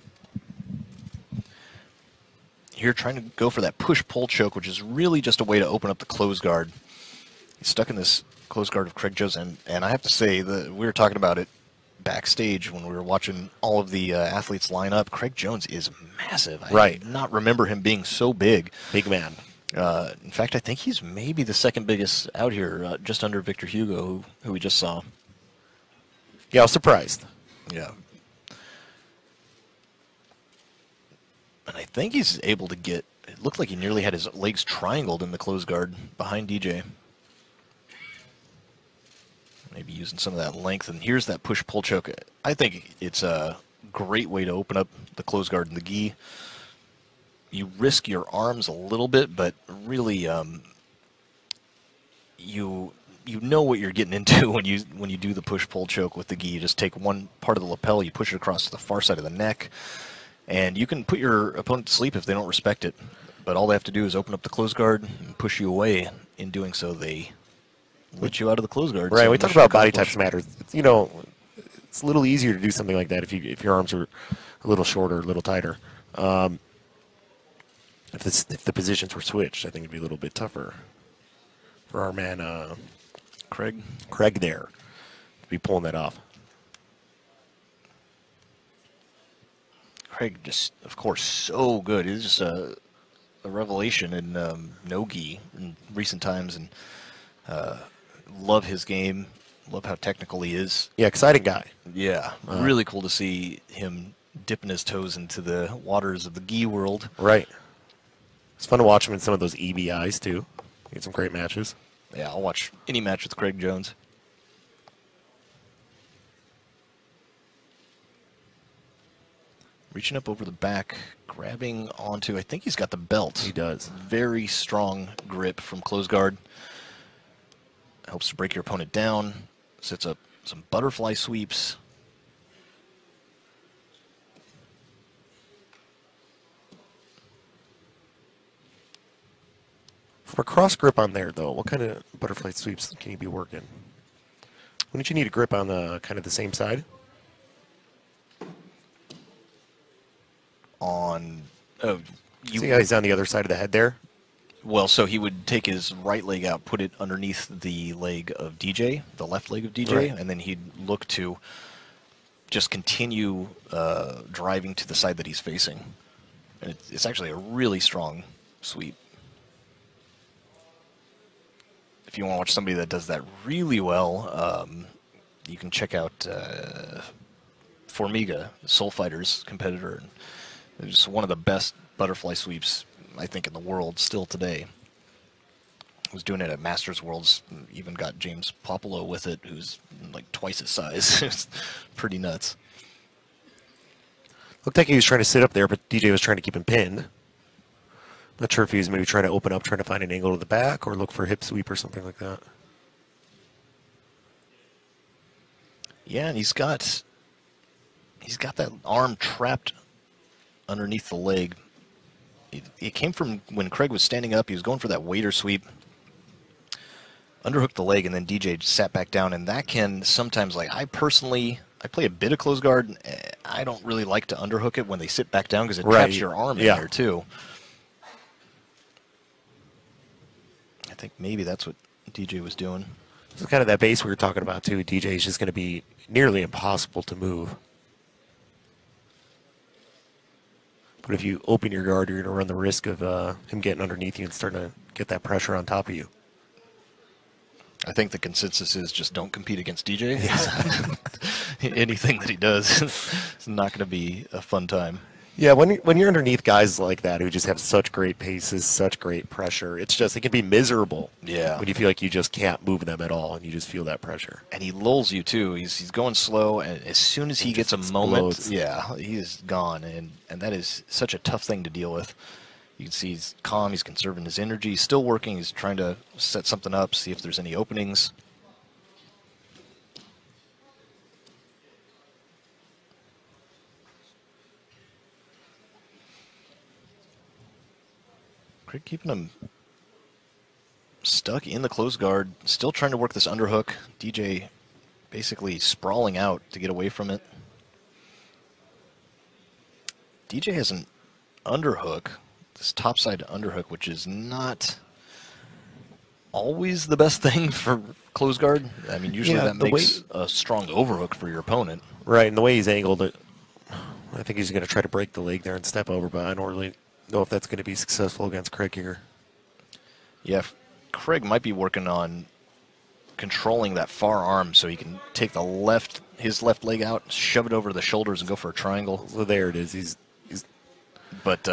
Here trying to go for that push-pull choke, which is really just a way to open up the close guard. He's stuck in this close guard of Craig Jones, and I have to say that we were talking about it backstage when we were watching all of the athletes line up. Craig Jones is massive. I did not remember him being so big. Big man. In fact, I think he's maybe the second biggest out here, just under Victor Hugo, who we just saw. Yeah, I was surprised. Yeah. And I think he's able to get, it looked like he nearly had his legs triangled in the close guard behind DJ. Maybe using some of that length. And here's that push-pull choke. I think it's a great way to open up the close guard in the gi. You risk your arms a little bit, but really you know what you're getting into when you do the push-pull choke with the gi. You just take one part of the lapel, you push it across to the far side of the neck, and you can put your opponent to sleep if they don't respect it. But all they have to do is open up the close guard and push you away. In doing so, they Let you out of the close guard. Right, so we talk mission about body accomplished. types matters. It's, you know, it's a little easier to do something like that if your arms are a little shorter, a little tighter. If the positions were switched, I think it'd be a little bit tougher for our man Craig. there to be pulling that off. Craig just, of course, so good. He's just a revelation in no-gi in recent times, and love his game. Love how technical he is. Yeah, exciting guy. Yeah, really cool to see him dipping his toes into the waters of the gi world. Right. It's fun to watch him in some of those EBIs, too. He had some great matches. Yeah, I'll watch any match with Craig Jones. Reaching up over the back, grabbing onto, I think he's got the belt. He does. Very strong grip from close guard. Helps to break your opponent down. Sets up some butterfly sweeps. For a cross grip on there, though, what kind of butterfly sweeps can you be working? Wouldn't you need a grip on the kind of the same side? On See how he's on the other side of the head there? well, so he would take his right leg out, put it underneath the leg of DJ, the left leg of DJ, Right. and then he'd look to just continue driving to the side that he's facing. And it's actually a really strong sweep. If you want to watch somebody that does that really well, you can check out Formiga, Soul Fighter's competitor. It's one of the best butterfly sweeps, I think, in the world still today. Was doing it at Masters Worlds, even got James Popolo with it, who's like twice his size. It's pretty nuts. Looked like he was trying to sit up there, but DJ was trying to keep him pinned. Not sure if he was maybe trying to open up, trying to find an angle to the back, or look for a hip sweep or something like that. Yeah, and he's got that arm trapped underneath the leg. It came from when Craig was standing up. He was going for that waiter sweep, underhooked the leg, and then DJ just sat back down. And that can sometimes, like, I play a bit of close guard. I don't really like to underhook it when they sit back down because it traps your arm in there too. I think maybe that's what DJ was doing. It's kind of that base we were talking about too. DJ is just going to be nearly impossible to move. But if you open your guard, you're going to run the risk of him getting underneath you and starting to get that pressure on top of you. I think the consensus is just don't compete against DJ. Anything that he does is not going to be a fun time. Yeah, when you're underneath guys like that who just have such great paces, such great pressure, it can be miserable. Yeah. When you feel like you just can't move them at all, and you just feel that pressure. And he lulls you too. He's going slow, and as soon as he gets a moment, yeah, he is gone. And that is such a tough thing to deal with. You can see he's calm. He's conserving his energy. He's still working. He's trying to set something up, see if there's any openings. Craig keeping him stuck in the close guard, still trying to work this underhook. DJ basically sprawling out to get away from it. DJ has an underhook, this topside underhook, which is not always the best thing for close guard. I mean, usually that makes a strong overhook for your opponent. Right, and the way he's angled it, I think he's going to try to break the leg there and step over, but I don't really know if that's going to be successful against Craig here. Yeah, Craig might be working on controlling that far arm so he can take his left leg out, shove it over the shoulders, and go for a triangle. So there it is. But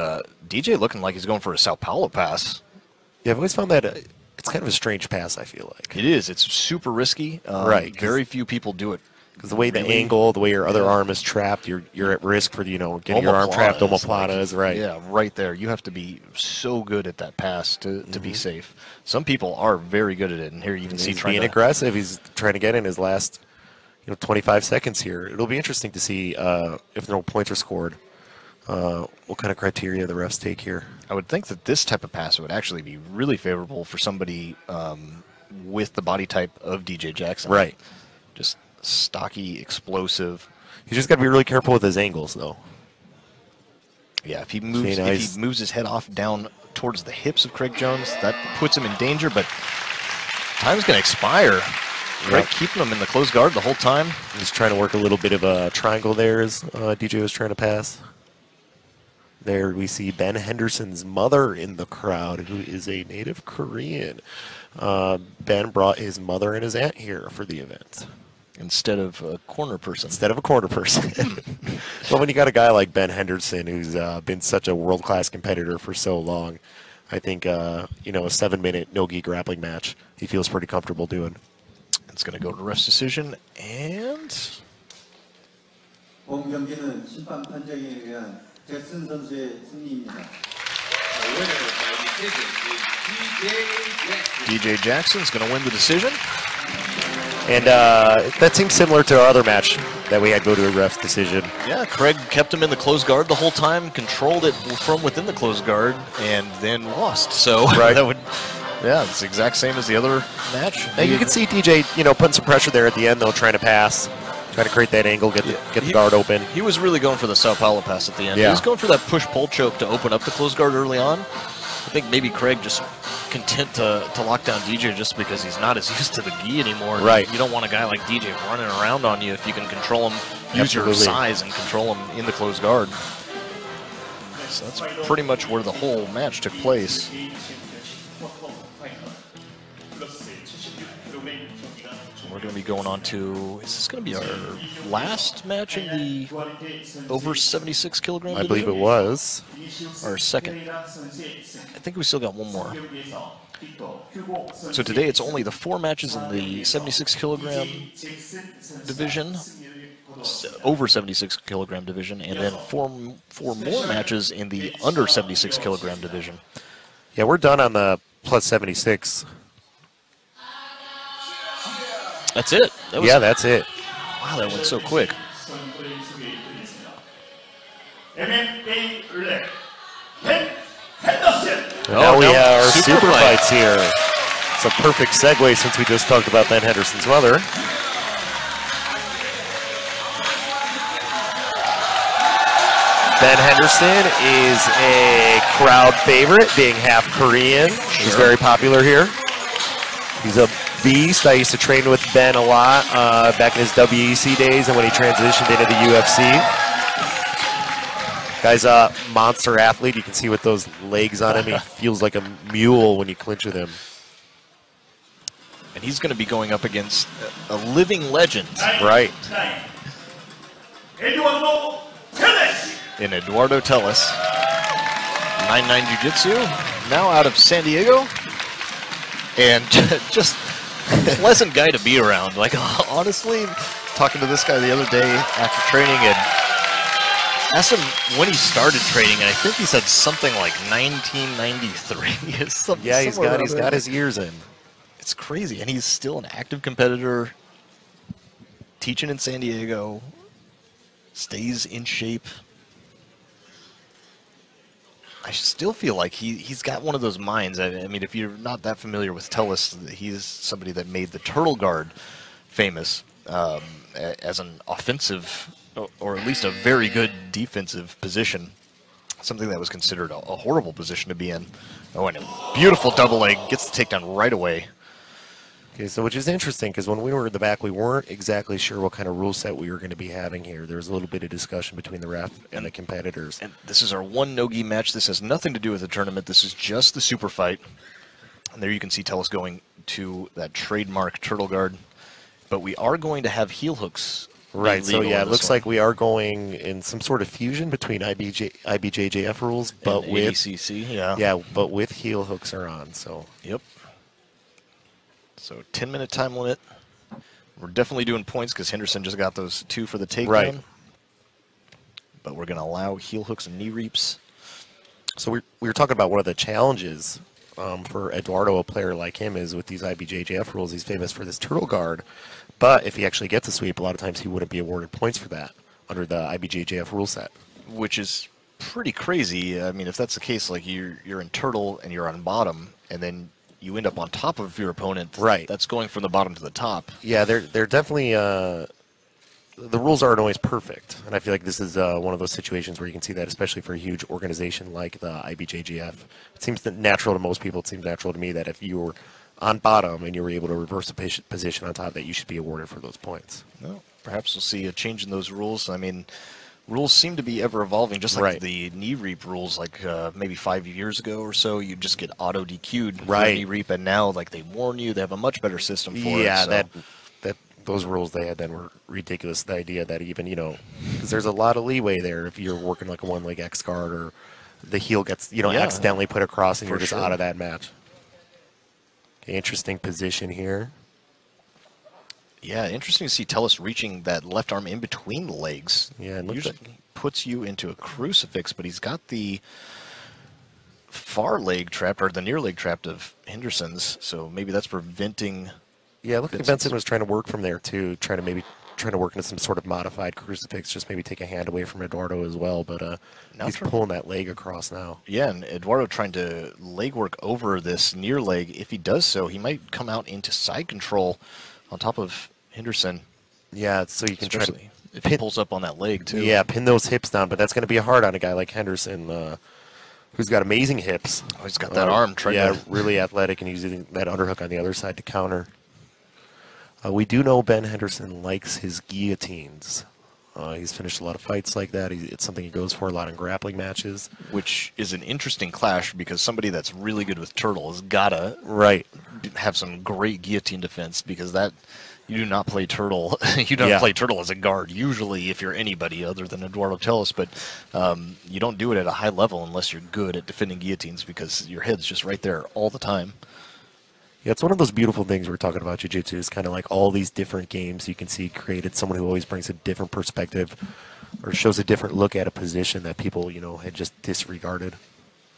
DJ looking like he's going for a Sao Paulo pass. Yeah, I've always found that it's kind of a strange pass, I feel like. It is. It's super risky. Right. Very few people do it. Because the way the angle, the way your other arm is trapped, you're at risk for, getting your arm trapped. Omoplata is right. Yeah, right there. You have to be so good at that pass to be safe. Some people are very good at it, and here you can see he's being aggressive. He's trying to get in his last 25 seconds here. It'll be interesting to see if no points are scored. What kind of criteria the refs take here. I would think that this type of pass would actually be really favorable for somebody with the body type of DJ Jackson. Right. Just stocky, explosive. He's just got to be really careful with his angles, though. Yeah, if he moves his head off down towards the hips of Craig Jones, that puts him in danger, but time's going to expire. Craig keeping him in the closed guard the whole time. He's trying to work a little bit of a triangle there as DJ was trying to pass. There we see Ben Henderson's mother in the crowd, who is a native Korean. Ben brought his mother and his aunt here for the event. Instead of a corner person. Instead of a corner person. But when you got a guy like Ben Henderson, who's been such a world-class competitor for so long, I think, you know, a 7-minute no-gi grappling match, he feels pretty comfortable doing. It's going to go to ref's decision, and... 본 경기는 심판 판정에 의한 잭슨 선수의 승리입니다. The winner by decision is DJ Jackson. DJ Jackson's going to win the decision. And that seems similar to our other match that we had go to a ref's decision. Yeah, Craig kept him in the closed guard the whole time, controlled it from within the closed guard, and then lost. So that would, yeah, it's the exact same as the other match. And you can see DJ, you know, putting some pressure there at the end, though, trying to pass, trying to create that angle, get the guard open. He was really going for the Sao Paulo pass at the end. Yeah. He was going for that push-pull choke to open up the closed guard early on. I think maybe Craig just content to lock down DJ just because he's not as used to the gi anymore. Right. You don't want a guy like DJ running around on you if you can control him, use your size and control him in the closed guard. So that's pretty much where the whole match took place. We're going to be going on to, is this going to be our last match in the over 76 kilogram division? I believe it was. Our second. I think we still got one more. So today it's only the 4 matches in the 76 kilogram division, over 76 kilogram division, and then four more matches in the under 76 kilogram division. Yeah, we're done on the plus 76. That's it. Yeah, that's it. Wow, that went so quick. Now we have our super fights here. It's a perfect segue since we just talked about Ben Henderson's mother. Ben Henderson is a crowd favorite, being half Korean. He's very popular here. He's a beast. I used to train with Ben a lot back in his WEC days and when he transitioned into the UFC. Guy's a monster athlete. You can see with those legs on him, he feels like a mule when you clinch with him. And he's going to be going up against a living legend. Right. In Eduardo Telles. 9'9" Jiu-Jitsu, now out of San Diego. And just a pleasant guy to be around. Like, honestly, talking to this guy the other day after training, and asked him when he started training, and I think he said something like 1993. Yeah, he's got his years in. It's crazy, and he's still an active competitor, teaching in San Diego, stays in shape. I still feel like he's got one of those minds. I mean, if you're not that familiar with Telles, he's somebody that made the turtle guard famous as an offensive, or at least a very good defensive position. Something that was considered a horrible position to be in. Oh, and a beautiful double leg, gets the takedown right away. Okay, so which is interesting because when we were in the back, we weren't exactly sure what kind of rule set we were going to be having here. There was a little bit of discussion between the ref and the competitors. And this is our one no-gi match. This has nothing to do with the tournament. This is just the super fight. And there you can see Telles going to that trademark turtle guard. But we are going to have heel hooks. Right, so yeah, it looks like we are going in some sort of fusion between IBJJF rules, but with ADCC, yeah. Yeah, but with heel hooks are on, so. Yep. So 10-minute time limit. We're definitely doing points because Henderson just got those 2 for the takedown. Right. But we're going to allow heel hooks and knee reaps. So we were talking about one of the challenges for Eduardo, a player like him, is with these IBJJF rules. He's famous for this turtle guard. But if he actually gets a sweep, a lot of times he wouldn't be awarded points for that under the IBJJF rule set. Which is pretty crazy. I mean, if that's the case, like you're in turtle and you're on bottom, and then you end up on top of your opponent. Right. That's going from the bottom to the top. Yeah, they're definitely the rules aren't always perfect, and I feel like this is one of those situations where you can see that, especially for a huge organization like the IBJJF. It seems natural to most people. It seems natural to me that if you were on bottom and you were able to reverse a position on top, that you should be awarded for those points. Well, perhaps we'll see a change in those rules. I mean, rules seem to be ever evolving, just like the knee reap rules. Like maybe 5 years ago or so, you just get auto DQ'd for a knee reap, and now like they warn you. They have a much better system for it. Yeah, so. Those rules they had then were ridiculous. The idea that even, because there's a lot of leeway there if you're working like a one-leg X guard or the heel gets, accidentally put across and you're just out of that match. Okay, interesting position here. Yeah, interesting to see Tellus reaching that left arm in between the legs. Yeah, it usually puts you into a crucifix, but he's got the far leg trapped, or the near leg trapped of Henderson's, so maybe that's preventing... Yeah, look like Benson was trying to work from there too, trying to work into some sort of modified crucifix, just maybe take a hand away from Eduardo as well. But he's pulling that leg across now. Yeah, and Eduardo trying to leg work over this near leg. If he does so, he might come out into side control on top of Henderson. Yeah, so you can try to if he pulls up on that leg too. Yeah, pin those hips down, but that's going to be hard on a guy like Henderson, who's got amazing hips. Oh, he's got that arm. Really athletic, and using that underhook on the other side to counter. We do know Ben Henderson likes his guillotines. He's finished a lot of fights like that. It's something he goes for a lot in grappling matches. Which is an interesting clash because somebody that's really good with turtle has got to have some great guillotine defense, because that you do not play turtle. You don't play turtle as a guard usually if you're anybody other than Eduardo Tellus, but you don't do it at a high level unless you're good at defending guillotines, because your head's just right there all the time. Yeah, it's one of those beautiful things we're talking about jiu-jitsu. It's kind of like all these different games you can see created, someone who always brings a different perspective or shows a different look at a position that people, had just disregarded.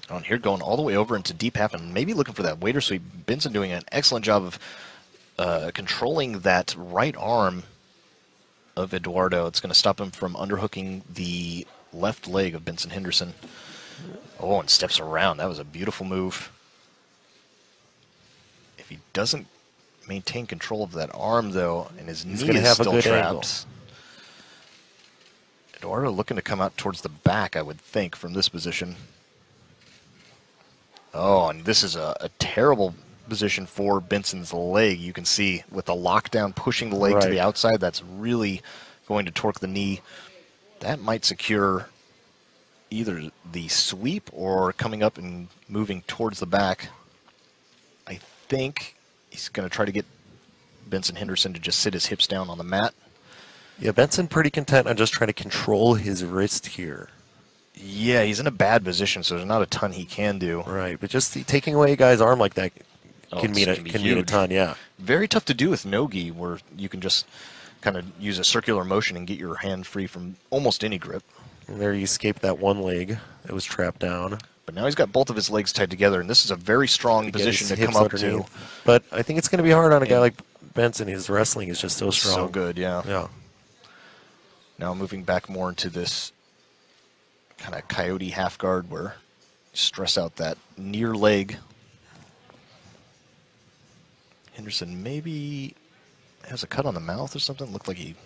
On here, going all the way over into deep half and maybe looking for that waiter sweep. Benson doing an excellent job of controlling that right arm of Eduardo. It's going to stop him from underhooking the left leg of Benson Henderson. Oh, and steps around. That was a beautiful move. If he doesn't maintain control of that arm, though, and his knee is still trapped. Eduardo looking to come out towards the back, I would think, from this position. Oh, and this is a terrible position for Benson's leg. You can see with the lockdown pushing the leg to the outside, that's really going to torque the knee. That might secure either the sweep or coming up and moving towards the back. I think he's going to try to get Benson Henderson to just sit his hips down on the mat. Yeah, Benson pretty content on just trying to control his wrist here. Yeah, he's in a bad position, so there's not a ton he can do. Right, but just taking away a guy's arm like that can mean a ton, yeah. Very tough to do with no-gi, where you can just kind of use a circular motion and get your hand free from almost any grip. And there he escaped that one leg that was trapped down. But now he's got both of his legs tied together, and this is a very strong position to come up to. But I think it's going to be hard on a guy like Benson. His wrestling is just so strong. So good, yeah. Now moving back more into this kind of coyote half guard where you stress out that near leg. Henderson maybe has a cut on the mouth or something. Looked like he...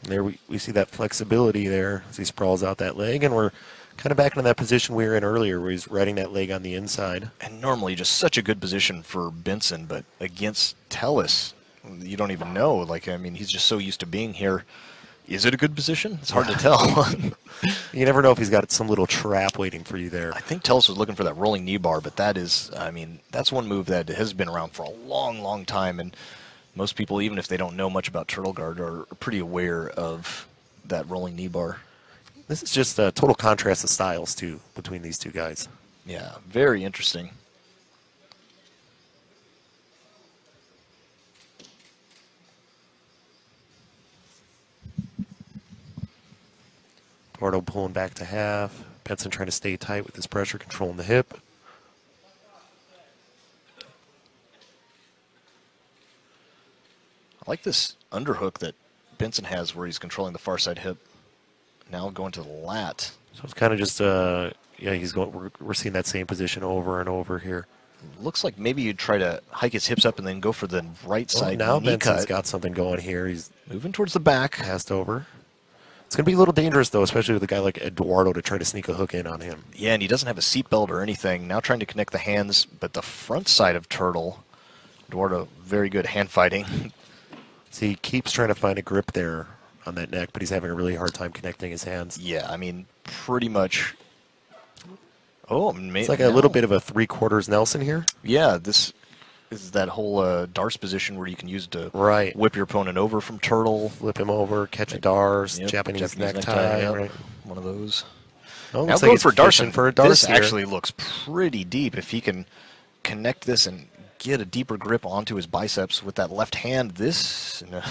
There we see that flexibility there as he sprawls out that leg, and we're kind of back into that position we were in earlier where he's riding that leg on the inside. And normally just such a good position for Benson, but against Tellus, you don't even know. Like, I mean, he's just so used to being here. Is it a good position? It's hard to tell. You never know if he's got some little trap waiting for you there. I think Tellus was looking for that rolling knee bar, but that is, I mean, that's one move that has been around for a long, long time, and most people, even if they don't know much about turtle guard, are pretty aware of that rolling knee bar. This is just a total contrast of styles, too, between these two guys. Yeah, very interesting. Eduardo pulling back to half. Benson trying to stay tight with his pressure, controlling the hip. I like this underhook that Benson has where he's controlling the far side hip. Now going to the lat. So it's kind of just, yeah, he's going. We're seeing that same position over and over here. Looks like maybe you'd try to hike his hips up and then go for the right side now knee Benson's cut. got something going here. He's Moving towards the back. passed over. It's going to be a little dangerous, though, especially with a guy like Eduardo to try to sneak a hook in on him. Yeah, and he doesn't have a seatbelt or anything. Now trying to connect the hands, but the front side of Turtle. Eduardo, very good hand fighting. See, he keeps trying to find a grip there on that neck, but he's having a really hard time connecting his hands. Yeah, I mean, pretty much. Oh, It's like a little bit of a three-quarters Nelson here. Yeah, this is that whole Darce position where you can use to Right. whip your opponent over from Turtle. Flip him over, catch a Darce, Yep, Japanese necktie. yep, Right. one of those. Oh, Now looks going like for he's fishing Darce. for a Darce This here. actually looks pretty deep. If he can connect this and get a deeper grip onto his biceps with that left hand, this, no.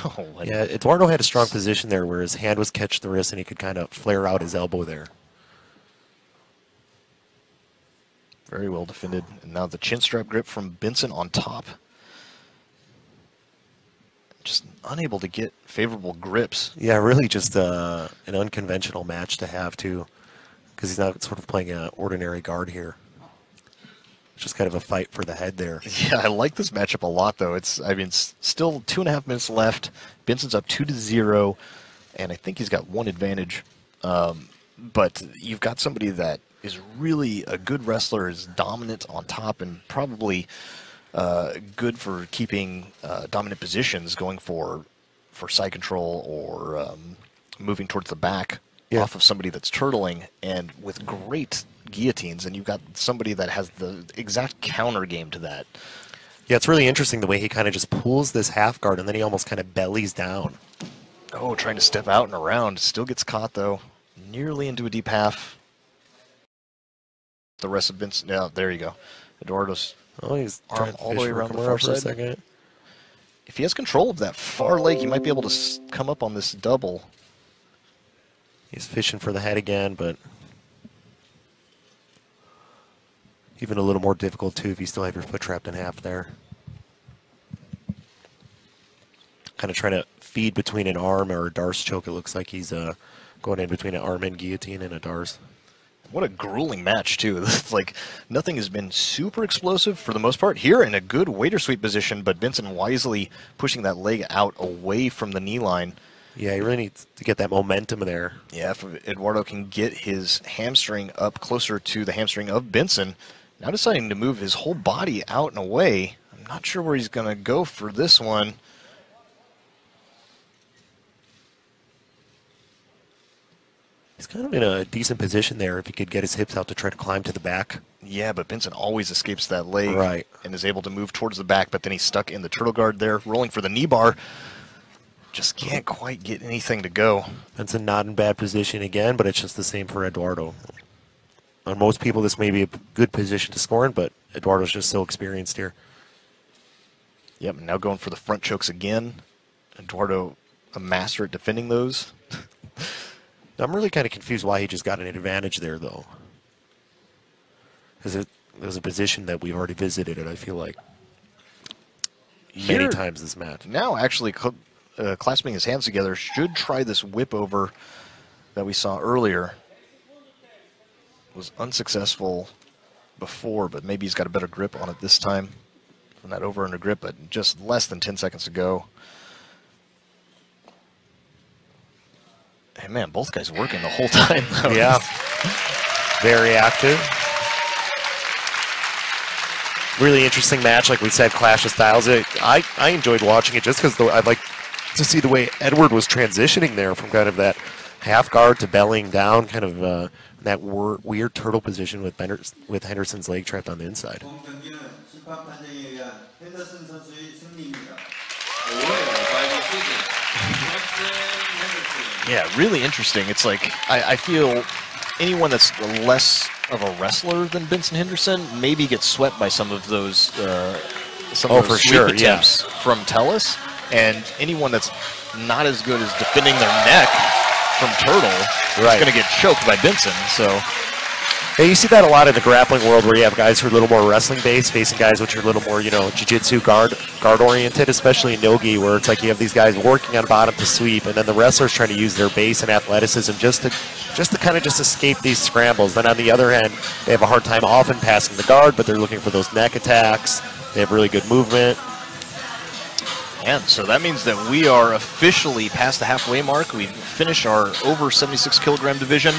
Yeah, Eduardo had a strong position there where his hand was catch the wrist and he could kind of flare out his elbow there. Very well defended. And now the chin strap grip from Benson on top. Just unable to get favorable grips. Yeah, really just an unconventional match to have, too, because he's not sort of playing an ordinary guard here. It's just kind of a fight for the head there. Yeah, I like this matchup a lot, though. I mean, still 2.5 minutes left. Benson's up 2-0, and I think he's got one advantage. But you've got somebody that is really a good wrestler, is dominant on top, and probably good for keeping dominant positions, going for side control or moving towards the back off of somebody that's turtling, and with great guillotines. And you've got somebody that has the exact counter game to that. Yeah, it's really interesting the way he kind of just pulls this half guard and then he almost kind of bellies down. Oh, trying to step out and around. Still gets caught, though. Nearly into a deep half. The rest of Benson. Yeah, there you go. Eduardo's Oh, he's arm trying to all the fish way for around the Kimura far for a side. second. If he has control of that far leg, he might be able to come up on this double. He's fishing for the head again, but even a little more difficult, too, if you still have your foot trapped in half there. Kind of trying to feed between an arm or a Darce choke. It looks like he's going in between an arm and guillotine and a Darce. What a grueling match, too. It's like nothing has been super explosive for the most part. Here in a good waiter sweep position, but Benson wisely pushing that leg out away from the knee line. Yeah, he really needs to get that momentum there. Yeah, if Eduardo can get his hamstring up closer to the hamstring of Benson, now deciding to move his whole body out and away. I'm not sure where he's going to go for this one. He's kind of in a decent position there if he could get his hips out to try to climb to the back. Yeah, but Benson always escapes that leg Right. and is able to move towards the back, but then he's stuck in the turtle guard there, rolling for the knee bar. Just can't quite get anything to go. Benson not in bad position again, but it's just the same for Eduardo. On most people, this may be a good position to score in, but Eduardo's just so experienced here. Yep, and now going for the front chokes again. Eduardo, a master at defending those. I'm really kind of confused why he just got an advantage there, though. Because it was a position that we've already visited, and I feel like many Here- times this match. Now actually clasping his hands together, should try this whip over that we saw earlier. Was unsuccessful before, but maybe he's got a better grip on it this time from that over under grip, but just less than 10 seconds to go. Hey man, both guys working the whole time. Yeah, very active. Really interesting match, like we said, clash of styles. I enjoyed watching it just because I'd like to see the way Edward was transitioning there from kind of that half guard to bellying down, kind of that weird turtle position with Henderson's leg trapped on the inside. 본 경기는 심판 판정에 의한 핸더슨 선수의 승리입니다. 5회 by decision. Jackson Henderson. Yeah, really interesting. It's like, I feel anyone that's less of a wrestler than Benson Henderson maybe gets swept by some of those Oh, for sweep sure, attempts from Tellus, and anyone that's not as good as defending their neck from Turtle is Right. going to get choked by Benson. So Yeah, you see that a lot in the grappling world where you have guys who are a little more wrestling-based facing guys which are a little more, you know, jiu-jitsu guard-oriented, especially in no-gi, where it's like you have these guys working on bottom to sweep, and then the wrestlers trying to use their base and athleticism just to kind of just escape these scrambles. Then on the other hand, they have a hard time often passing the guard, but they're looking for those neck attacks. They have really good movement. And so that means that we are officially past the halfway mark. We've finished our over 76 kilogram division.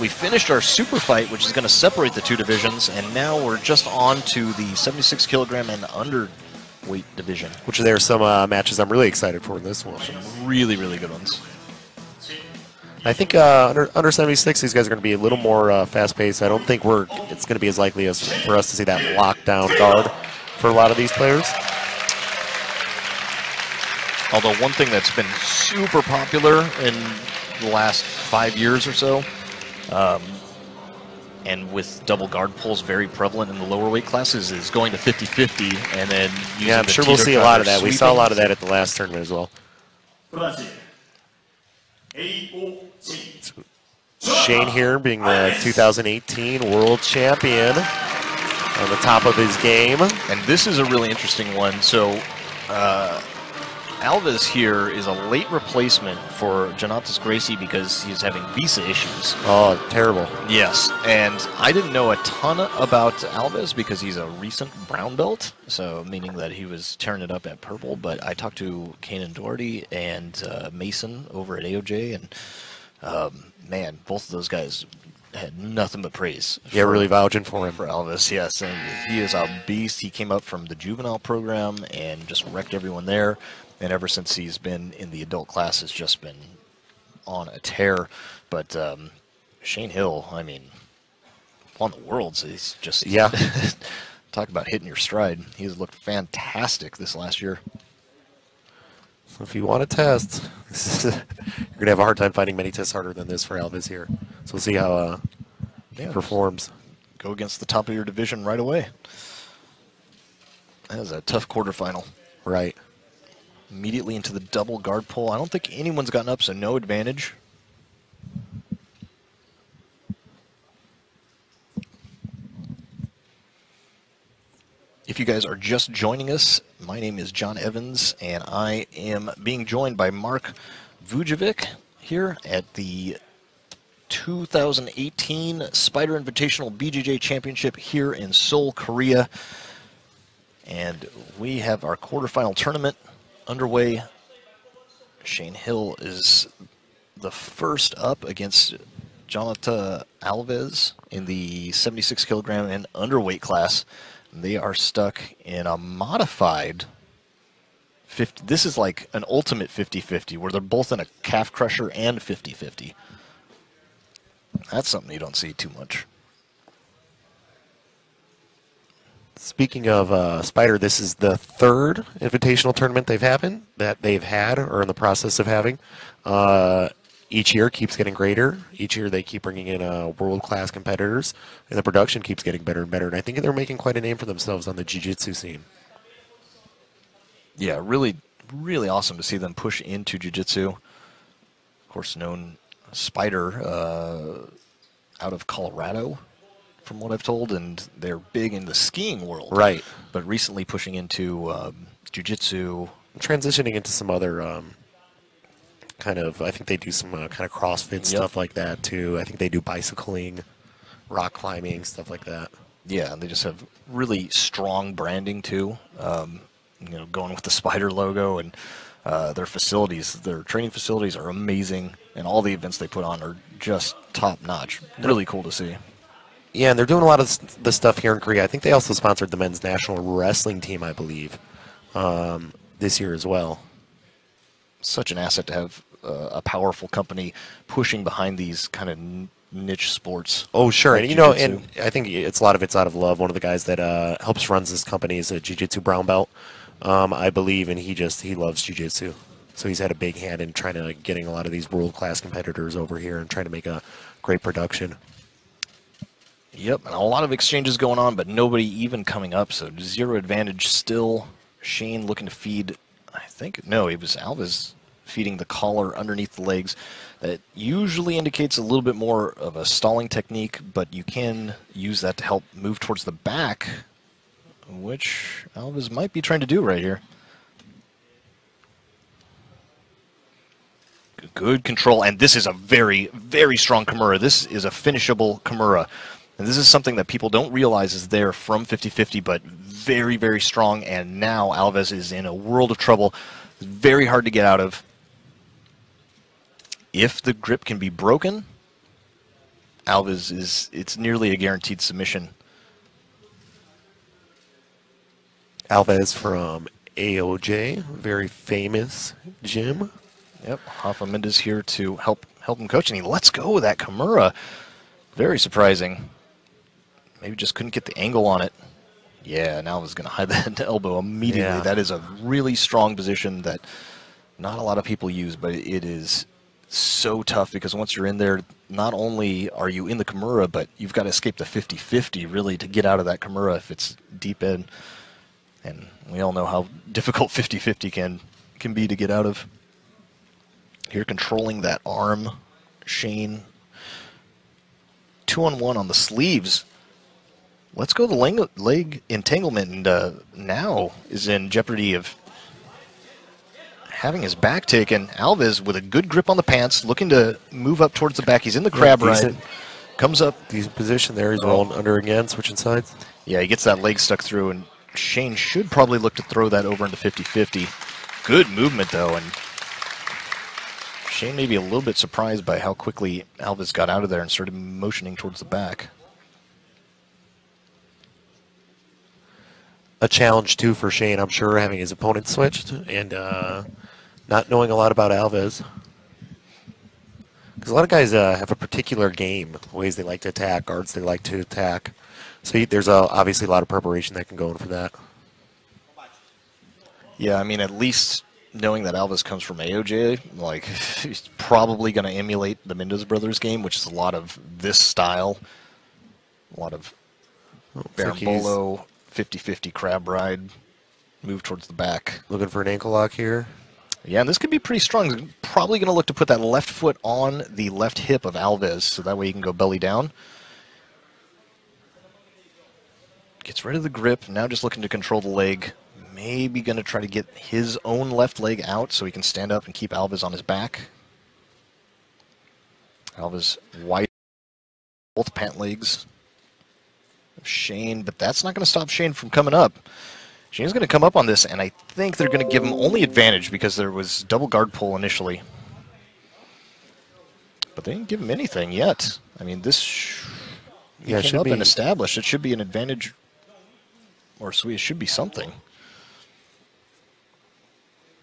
We finished our super fight, which is going to separate the two divisions, and now we're just on to the 76 kilogram and underweight division. Which there are some matches I'm really excited for in this one. Really, really good ones. I think under 76, these guys are going to be a little more fast-paced. I don't think it's going to be as likely as for us to see that lockdown guard for a lot of these players. Although one thing that's been super popular in the last 5 years or so, and with double guard pulls very prevalent in the lower weight classes, is going to 50-50 and then using yeah, I'm sure we'll see a lot of that. We saw a lot of that at the last tournament as well. Shane here being the 2018 world champion on the top of his game. And this is a really interesting one. So Alves here is a late replacement for Jonatas Gracie because he's having visa issues. Oh, terrible. Yes, and I didn't know a ton about Alves because he's a recent brown belt, so meaning that he was tearing it up at purple, but I talked to Kanan Doherty and Mason over at AOJ, and man, both of those guys had nothing but praise. Yeah, really vouching for him. For Alves, yes, and he is a beast. He came up from the juvenile program and just wrecked everyone there. And ever since he's been in the adult class, has just been on a tear. But Shane Hill, I mean, won the Worlds. He's just talk about hitting your stride. He's looked fantastic this last year. So if you want to test, you're going to have a hard time finding many tests harder than this for Alves here. So we'll see how he performs. Go against the top of your division right away. That was a tough quarterfinal. Right. Immediately into the double guard pull. I don't think anyone's gotten up, so no advantage. If you guys are just joining us, my name is John Evans, and I am being joined by Mark Vujovic here at the 2018 SPYDER Invitational BJJ Championship here in Seoul, Korea. And we have our quarterfinal tournament underway. Shane Hill is the first up against Jonathan Alves in the 76 kilogram and underweight class. They are stuck in a modified 50. This is like an ultimate 50-50 where they're both in a calf crusher and 50-50. That's something you don't see too much. Speaking of SPYDER, this is the third invitational tournament they've had or in the process of having. Each year keeps getting greater. Each year they keep bringing in world-class competitors, and the production keeps getting better and better. And I think they're making quite a name for themselves on the jiu-jitsu scene. Yeah, really, really awesome to see them push into jiu-jitsu. Of course, known SPYDER out of Colorado, from what I've told, and they're big in the skiing world. Right. But recently pushing into jiu-jitsu. Transitioning into some other kind of, I think they do some kind of CrossFit stuff like that too. I think they do bicycling, rock climbing, stuff like that. Yeah, and they just have really strong branding too. You know, going with the SPYDER logo, and their facilities, their training facilities are amazing, and all the events they put on are just top-notch. Really cool to see. Yeah, and they're doing a lot of the stuff here in Korea. I think they also sponsored the men's national wrestling team, I believe, this year as well. Such an asset to have a powerful company pushing behind these kind of niche sports. Oh, sure. Like and, you know, jiu-jitsu. and I think a lot of it's out of love. One of the guys that helps runs this company is a jiu-jitsu brown belt, I believe, and he loves jiu-jitsu. So he's had a big hand in trying to getting a lot of these world-class competitors over here and trying to make a great production. Yep, and a lot of exchanges going on, but nobody even coming up, so zero advantage still. Shane looking to feed, I think, no, it was Alves feeding the collar underneath the legs. That usually indicates a little bit more of a stalling technique, but you can use that to help move towards the back, which Alves might be trying to do right here. Good control, and this is a very, very strong Kimura. This is a finishable Kimura. And this is something that people don't realize is there from 50-50, but very, very strong, and now Alves is in a world of trouble. It's very hard to get out of. If the grip can be broken, Alves it's nearly a guaranteed submission. Alves from AOJ, very famous gym. Yep, Rafa Mendes here to help him coach, and he lets go of that Kimura. Very surprising. Maybe just couldn't get the angle on it. Yeah, now he's going to hide that elbow immediately. Yeah. That is a really strong position that not a lot of people use, but it is so tough because once you're in there, not only are you in the Kimura, but you've got to escape the 50-50 really to get out of that Kimura if it's deep in. And we all know how difficult 50-50 can be to get out of. Here controlling that arm, Shane. 2-on-1 on the sleeves. Let's go the leg entanglement, and now is in jeopardy of having his back taken. Alves with a good grip on the pants, looking to move up towards the back. He's in the crab ride. Comes up. Decent position there. He's rolling under again, switching sides. Yeah, he gets that leg stuck through, and Shane should probably look to throw that over into 50-50. Good movement, though, and Shane may be a little bit surprised by how quickly Alves got out of there and started motioning towards the back. A challenge, too, for Shane, I'm sure, having his opponent switched and not knowing a lot about Alves. Because a lot of guys have a particular game, ways they like to attack, guards they like to attack. So there's obviously a lot of preparation that can go in for that. Yeah, I mean, at least knowing that Alves comes from AOJ, like, he's probably going to emulate the Mendes brothers game, which is a lot of this style. A lot of Barambolo, 50-50 crab ride, move towards the back. Looking for an ankle lock here. Yeah, and this could be pretty strong. He's probably going to look to put that left foot on the left hip of Alves, so that way he can go belly down. Gets rid of the grip, now just looking to control the leg. Maybe going to try to get his own left leg out so he can stand up and keep Alves on his back. Alves wide, both pant legs of Shane, but that's not going to stop Shane from coming up. Shane's going to come up on this, and I think they're going to give him only advantage because there was double guard pull initially. But they didn't give him anything yet. I mean, this Yeah, came up and established. It should be an advantage, or sweet, it should be something.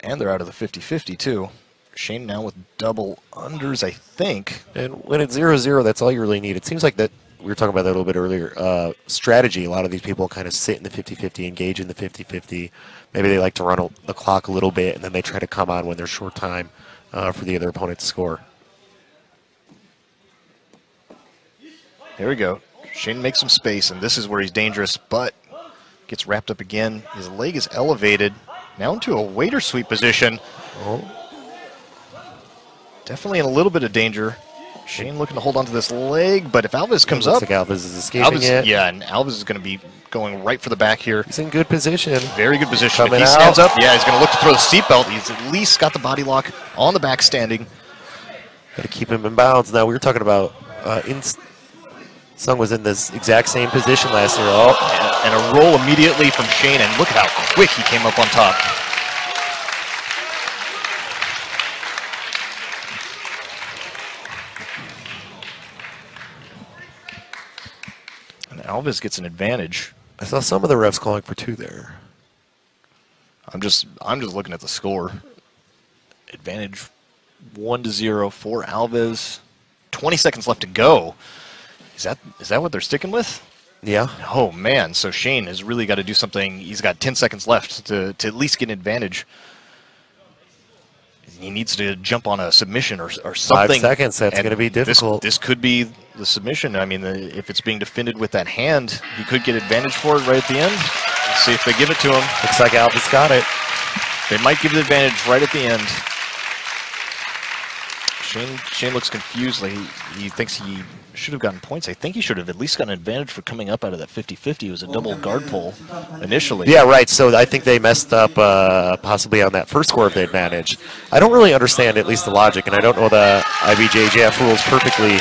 And they're out of the 50-50 too. Shane now with double unders, I think. And when it's 0-0, that's all you really need. It seems like that, we were talking about that a little bit earlier, strategy. A lot of these people kind of sit in the 50-50, engage in the 50-50. Maybe they like to run the clock a little bit, and then they try to come on when there's short time for the other opponent to score. There we go. Shane makes some space, and this is where he's dangerous, but gets wrapped up again. His leg is elevated. Now into a waiter sweep position. Oh. Definitely in a little bit of danger. Shane looking to hold onto this leg, but if Alves comes up... Looks like Alves is escaping it. Yeah, and Alves is going to be going right for the back here. He's in good position. Very good position. Coming if he out. stands up, yeah, he's going to look to throw the seatbelt. He's at least got the body lock on the back standing. Got to keep him in bounds. Now, we were talking about... Sung was in this exact same position last year. Oh, and a roll immediately from Shane, and look at how quick he came up on top. And Alves gets an advantage. I saw some of the refs calling for 2 there. I'm just looking at the score. Advantage 1-0 for Alves. 20 seconds left to go. Is that what they're sticking with? Yeah. Oh, man. So Shane has really got to do something. He's got 10 seconds left to at least get an advantage. He needs to jump on a submission or something. 5 seconds. That's going to be difficult. This could be the submission. I mean, if it's being defended with that hand, he could get advantage for it right at the end. Let's see if they give it to him. Looks like Alves got it. They might give the advantage right at the end. Shane looks confused. Like he thinks he should have gotten points. I think he should have at least gotten an advantage for coming up out of that 50-50. It was a double guard pull initially. Yeah, right. So I think they messed up possibly on that first score of the advantage. I don't really understand at least the logic, and I don't know the IBJJF rules perfectly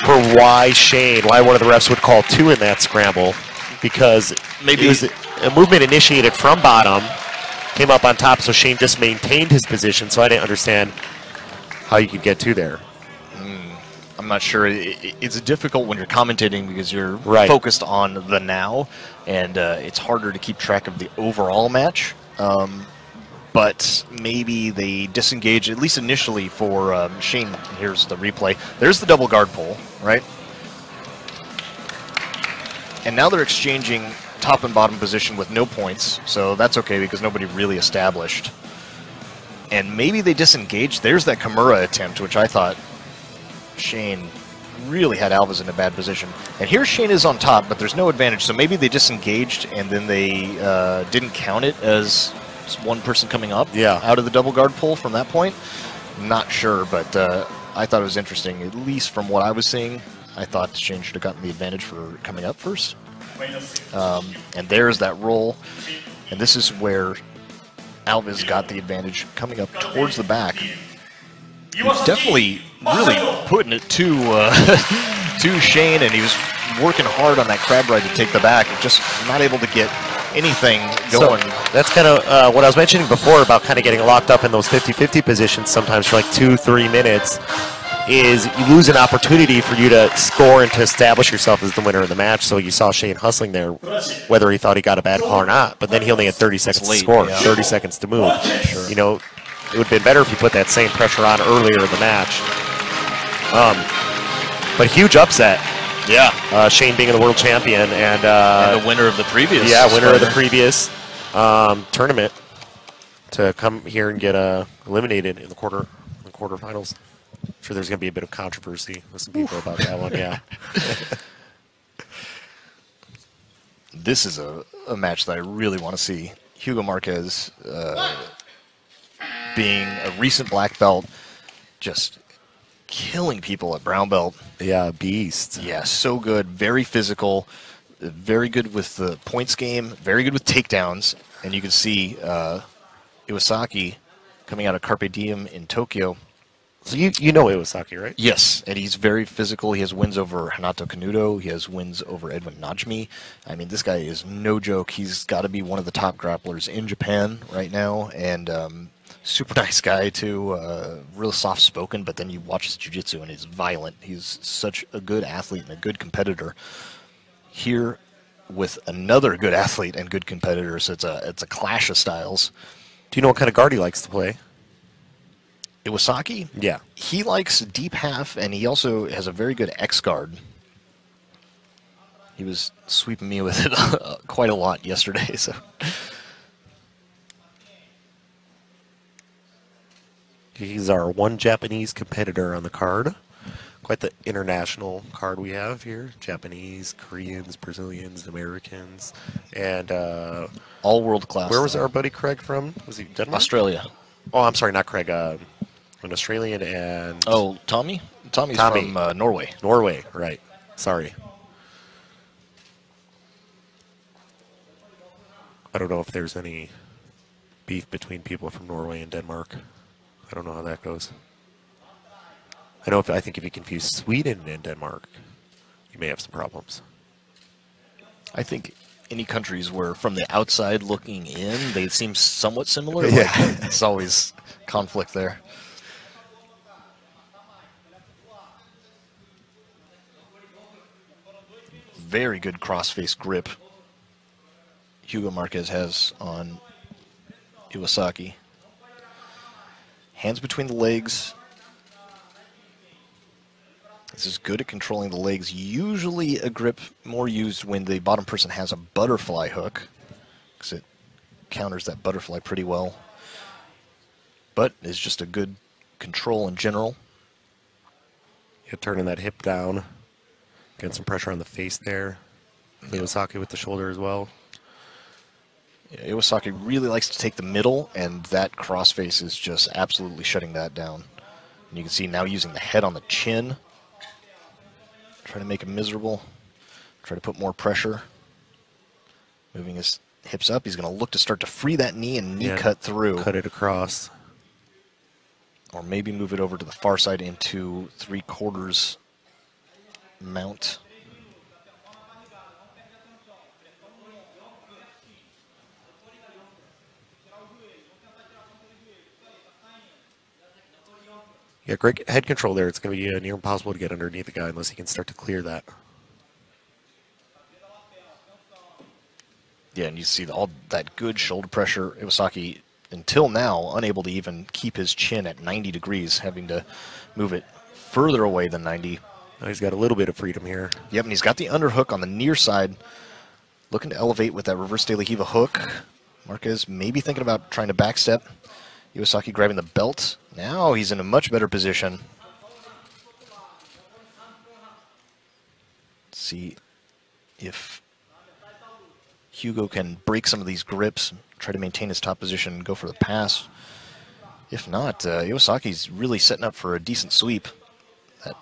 for why one of the refs would call 2 in that scramble, because maybe it was a movement initiated from bottom, came up on top, so Shane just maintained his position, so I didn't understand how you could get 2 there. I'm not sure. It's difficult when you're commentating because you're focused on the now, and it's harder to keep track of the overall match. But maybe they disengage, at least initially for Shane. Here's the replay. There's the double guard pull, right? And now they're exchanging top and bottom position with no points, so that's okay because nobody really established. And maybe they disengaged. There's that Kimura attempt, which I thought Shane really had Alves in a bad position. And here Shane is on top, but there's no advantage, so maybe they disengaged and then they didn't count it as one person coming up out of the double guard pull from that point. Not sure, but I thought it was interesting. At least from what I was seeing, I thought Shane should have gotten the advantage for coming up first. And there's that roll. And this is where Alves got the advantage coming up towards the back. He's definitely really putting it to to Shane, and he was working hard on that crab ride to take the back, and just not able to get anything going. So that's kind of what I was mentioning before about kind of getting locked up in those 50-50 positions sometimes for like 2-3 minutes, is you lose an opportunity for you to score and to establish yourself as the winner of the match. So you saw Shane hustling there, whether he thought he got a bad call or not, but then he only had 30 seconds to score, 30 seconds to move. Sure. You know, it would have been better if you put that same pressure on earlier in the match. But huge upset. Yeah. Shane being the world champion and the winner of the previous. Yeah, winner of the previous tournament to come here and get eliminated in the quarterfinals. I'm sure there's going to be a bit of controversy with some people about that one. Yeah. This is a match that I really want to see. Hugo Marquez being a recent black belt, just killing people at brown belt. Yeah, beast. Yeah, so good. Very physical. Very good with the points game. Very good with takedowns. And you can see Iwasaki coming out of Carpe Diem in Tokyo. So you know Iwasaki, right? Yes, and he's very physical. He has wins over Hanato Canuto. He has wins over Edwin Najmi. I mean, this guy is no joke. He's got to be one of the top grapplers in Japan right now, and super nice guy too. Real soft-spoken, but then you watch his jiu-jitsu and he's violent. He's such a good athlete and a good competitor. Here with another good athlete and good competitor, so it's a clash of styles. Do you know what kind of guard he likes to play? Iwasaki? Yeah. He likes deep half, and he also has a very good X guard. He was sweeping me with it quite a lot yesterday. So he's our one Japanese competitor on the card. Quite the international card we have here. Japanese, Koreans, Brazilians, Americans, and all world class. Where was our buddy Craig from? Was he Denmark? Australia. Oh, I'm sorry, not Craig. An Australian and... Oh, Tommy? Tommy. From Norway. Norway, right. Sorry. I don't know if there's any beef between people from Norway and Denmark. I don't know how that goes. I think if you confuse Sweden and Denmark, you may have some problems. I think any countries where from the outside looking in, they seem somewhat similar. Yeah. Like, it's always conflict there. Very good cross-face grip Hugo Marquez has on Iwasaki. Hands between the legs. This is good at controlling the legs. Usually a grip more used when the bottom person has a butterfly hook, because it counters that butterfly pretty well. But it's just a good control in general. Yeah, turning that hip down. Getting some pressure on the face there. Iwasaki with the shoulder as well. Yeah, Iwasaki really likes to take the middle, and that crossface is just absolutely shutting that down. And you can see now using the head on the chin. Try to make him miserable. Try to put more pressure. Moving his hips up. He's going to look to start to free that knee and knee cut through. Cut it across. Or maybe move it over to the far side into 3/4 mount. Yeah, great head control there. It's going to be near impossible to get underneath the guy unless he can start to clear that. Yeah, and you see all that good shoulder pressure. Iwasaki, until now, unable to even keep his chin at 90 degrees, having to move it further away than 90. Now he's got a little bit of freedom here. Yep, and he's got the underhook on the near side, looking to elevate with that reverse de la Riva hook. Marquez maybe thinking about trying to backstep. Iwasaki grabbing the belt. Now he's in a much better position. Let's see if Hugo can break some of these grips, try to maintain his top position, go for the pass. If not, Iwasaki's really setting up for a decent sweep. That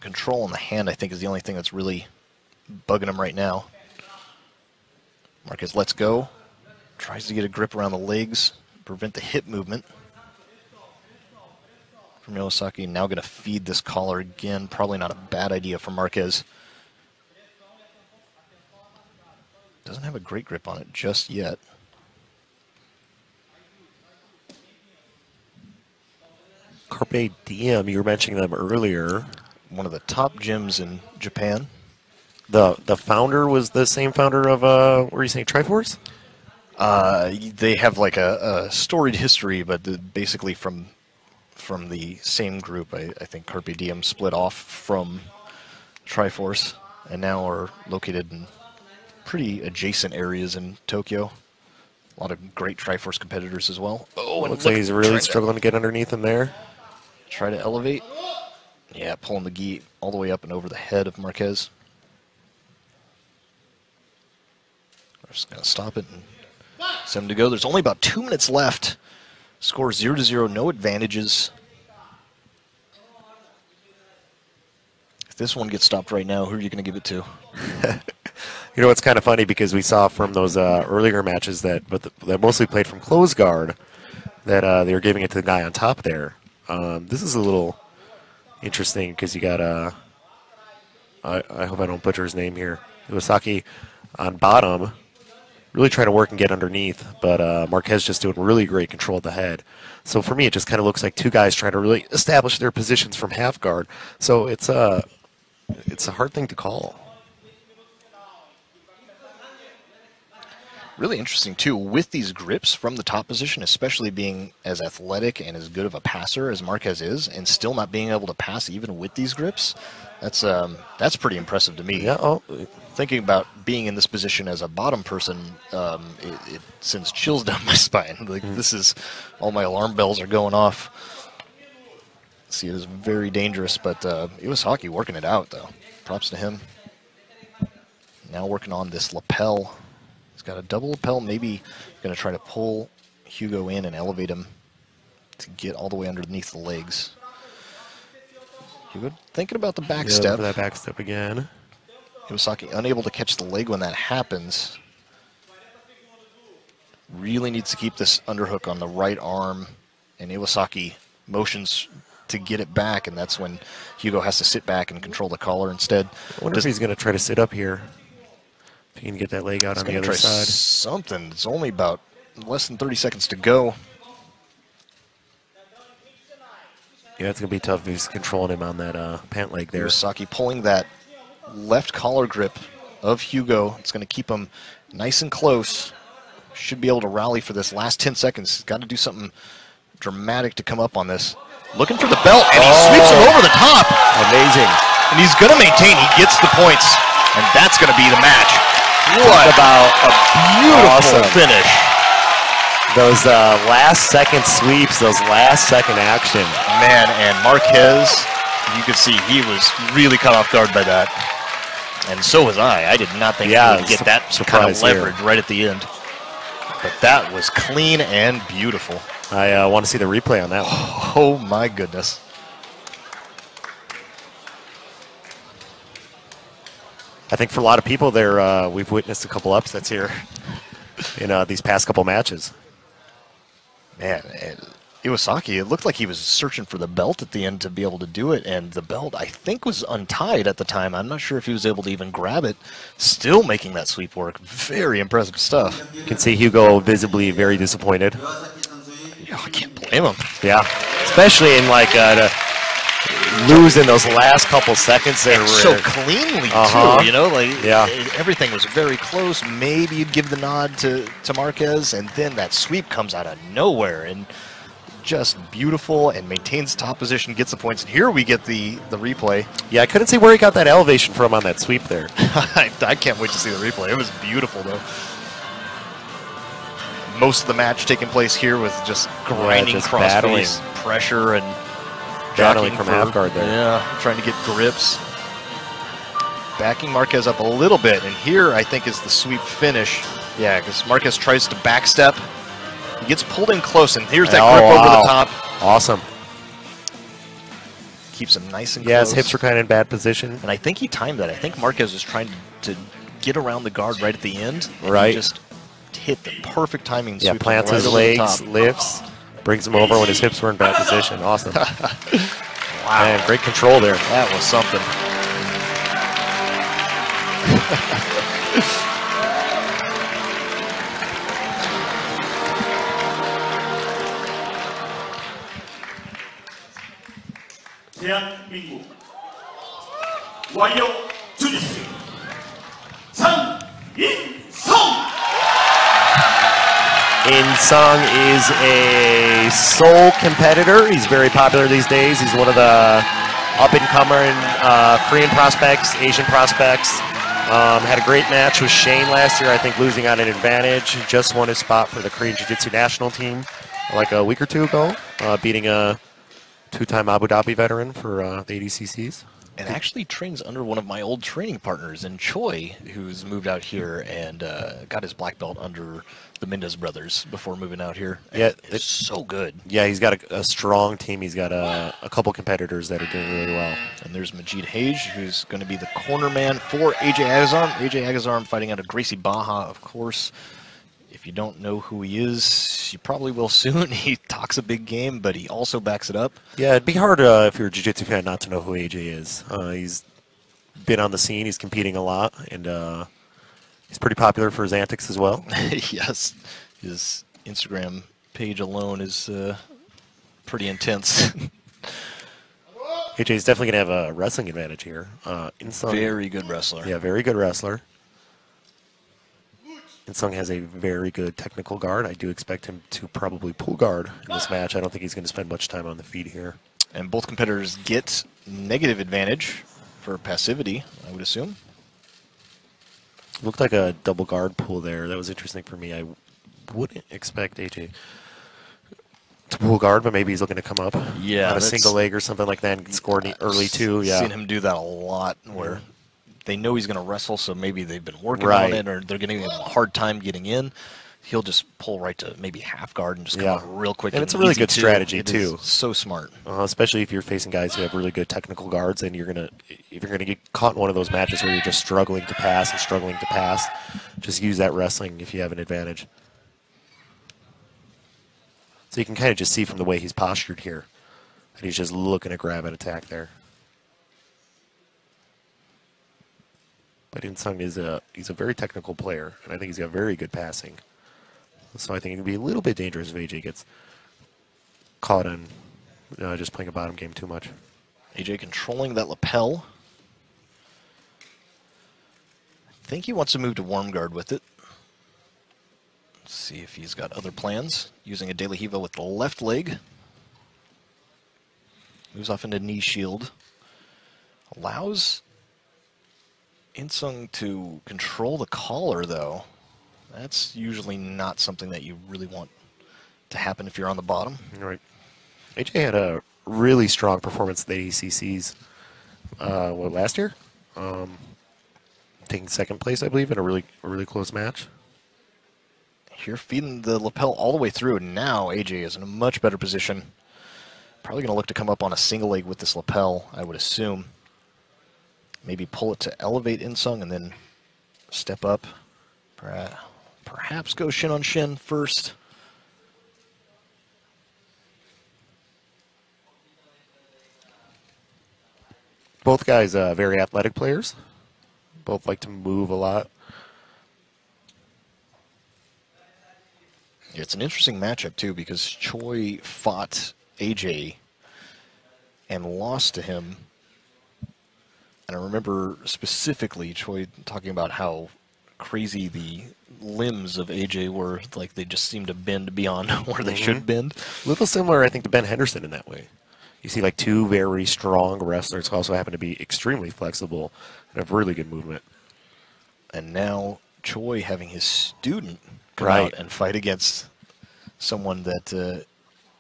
control on the hand, I think, is the only thing that's really bugging him right now. Marquez lets go, tries to get a grip around the legs, prevent the hip movement from Iwasaki. Now going to feed this collar again. Probably not a bad idea for Marquez. Doesn't have a great grip on it just yet. Carpe Diem, you were mentioning them earlier. One of the top gyms in Japan. The founder was the same founder of, what were you saying, Triforce? They have like a storied history, but basically from the same group. I think Carpe Diem split off from Triforce and now are located in pretty adjacent areas in Tokyo. A lot of great Triforce competitors as well. Oh, and looks like he's really struggling to get underneath him there. Try to elevate. Yeah, pulling the gi all the way up and over the head of Marquez. We're just going to stop it and send him to go. There's only about 2 minutes left. Score 0-0, no advantages. If this one gets stopped right now, who are you going to give it to? You know, it's kind of funny because we saw from those earlier matches that mostly played from close guard that they were giving it to the guy on top there. This is a little interesting because you got, I hope I don't butcher his name here, Iwasaki on bottom, really trying to work and get underneath, but Marquez just doing really great control of the head. So for me, it just kind of looks like two guys trying to really establish their positions from half guard. So it's a hard thing to call. Really interesting, too, with these grips from the top position, especially being as athletic and as good of a passer as Marquez is, and still not being able to pass even with these grips. That's pretty impressive to me. Yeah. Thinking about being in this position as a bottom person, it sends chills down my spine. Like this is, all my alarm bells are going off. See, it is very dangerous, but Iwasaki working it out, though. Props to him. Now working on this lapel. He's got a double lapel, maybe going to try to pull Hugo in and elevate him to get all the way underneath the legs. Hugo thinking about the back step. For that back step again. Iwasaki unable to catch the leg when that happens. Really needs to keep this underhook on the right arm, and Iwasaki motions to get it back, and that's when Hugo has to sit back and control the collar instead. I wonder if he's going to try to sit up here. If he can get that leg out on the other side. Something. It's only about less than 30 seconds to go. Yeah, it's going to be tough if he's controlling him on that pant leg there. Iwasaki pulling that left collar grip of Hugo. It's going to keep him nice and close. Should be able to rally for this last 10 seconds. He's got to do something dramatic to come up on this. Looking for the belt, and he sweeps him over the top. Amazing. And he's going to maintain. He gets the points, and that's going to be the match. What about a Beautiful finish. Those last second sweeps, those last second action. Man, and Marquez, you could see he was really caught off guard by that. And so was I. I did not think he would get that kind of leverage right at the end. But that was clean and beautiful. I want to see the replay on that one. Oh, my goodness. I think for a lot of people there, we've witnessed a couple upsets here in these past couple matches. Man, Iwasaki, it looked like he was searching for the belt at the end to be able to do it, and the belt, I think, was untied at the time. I'm not sure if he was able to even grab it. Still making that sweep work. Very impressive stuff. You can see Hugo visibly very disappointed. 이와사키 선수의 Yeah, I can't blame him. Yeah, especially in like losing those last couple seconds there. And so cleanly, too, you know, like everything was very close. Maybe you'd give the nod to Marquez, and then that sweep comes out of nowhere, and just beautiful, and maintains top position, gets the points. And here we get the replay. Yeah, I couldn't see where he got that elevation from on that sweep there. I can't wait to see the replay. It was beautiful, though. Most of the match taking place here with just grinding just cross-face pressure and battling jockeying from for, half guard there. Yeah, trying to get grips. Backing Marquez up a little bit, and here I think is the sweep finish. Yeah, because Marquez tries to backstep. He gets pulled in close, and here's that grip over the top. Awesome. Keeps him nice and Yeah, close. his hips were kind of in bad position. And I think he timed that. I think Marquez was trying to get around the guard right at the end. And Right. He just hit the perfect timing. Yeah, sweep plants right his over the legs, top. lifts, brings him over when his hips were in bad position. Awesome. Wow. Man, great control there. That was something. 대한민국 와이어 주짓수 장인성. In-sung is a Seoul competitor. He's very popular these days. He's one of the up-and-coming Korean prospects, Asian prospects. Had a great match with Shane last year, I think losing on an advantage. Just won his spot for the Korean Jiu-Jitsu national team like a week or two ago, beating a two-time Abu Dhabi veteran for the ADCCs. And actually trains under one of my old training partners in Choi, who's moved out here and got his black belt under the Mendez brothers before moving out here. Yeah, it's so good. Yeah, he's got a strong team. He's got a couple competitors that are doing really well. And there's Majid Hage, who's going to be the corner man for AJ Agazarm. AJ Agazarm fighting out of Gracie Baja, of course. If you don't know who he is, you probably will soon. He talks a big game, but he also backs it up. Yeah, it'd be hard if you're a jiu-jitsu fan not to know who AJ is. He's been on the scene. He's competing a lot, and he's pretty popular for his antics as well. Yes, his Instagram page alone is pretty intense. AJ's definitely going to have a wrestling advantage here. Very good wrestler. Yeah, very good wrestler. In-sung has a very good technical guard. I do expect him to probably pull guard in this match. I don't think he's going to spend much time on the feet here. And both competitors get negative advantage for passivity, I would assume. Looked like a double guard pull there. That was interesting for me. I wouldn't expect AJ to pull guard, but maybe he's looking to come up on a single leg or something like that and score early too. Yeah, seen him do that a lot where they know he's going to wrestle, so maybe they've been working on it, or they're giving him a hard time getting in. He'll just pull right to maybe half guard and just come out real quick. And it's a really good strategy It too. is so smart, especially if you're facing guys who have really good technical guards, and if you're gonna get caught in one of those matches where you're just struggling to pass, just use that wrestling if you have an advantage. So you can kind of just see from the way he's postured here that he's just looking to grab and attack there. But In-sung he's a very technical player, and I think he's got very good passing. So I think it would be a little bit dangerous if AJ gets caught on just playing a bottom game too much. AJ controlling that lapel. I think he wants to move to warm guard with it. Let's see if he's got other plans. Using a De La Hiva with the left leg. Moves off into knee shield. Allows In-sung to control the collar, though. That's usually not something that you really want to happen if you're on the bottom. Right. AJ had a really strong performance at the ACCs last year? Taking second place, I believe, in a really close match. Here, feeding the lapel all the way through, and now AJ is in a much better position. Probably going to look to come up on a single leg with this lapel, I would assume. maybe pull it to elevate In-Sung and then step up. Perhaps go shin on shin first. Both guys very athletic players. Both like to move a lot. It's an interesting matchup, too, because Choi fought AJ and lost to him. And I remember specifically Choi talking about how crazy the limbs of AJ were. Like, they just seemed to bend beyond where they should bend. A little similar, I think, to Ben Henderson in that way. You see, like, two very strong wrestlers who also happen to be extremely flexible and have really good movement. And now Choi having his student come Right. out and fight against someone that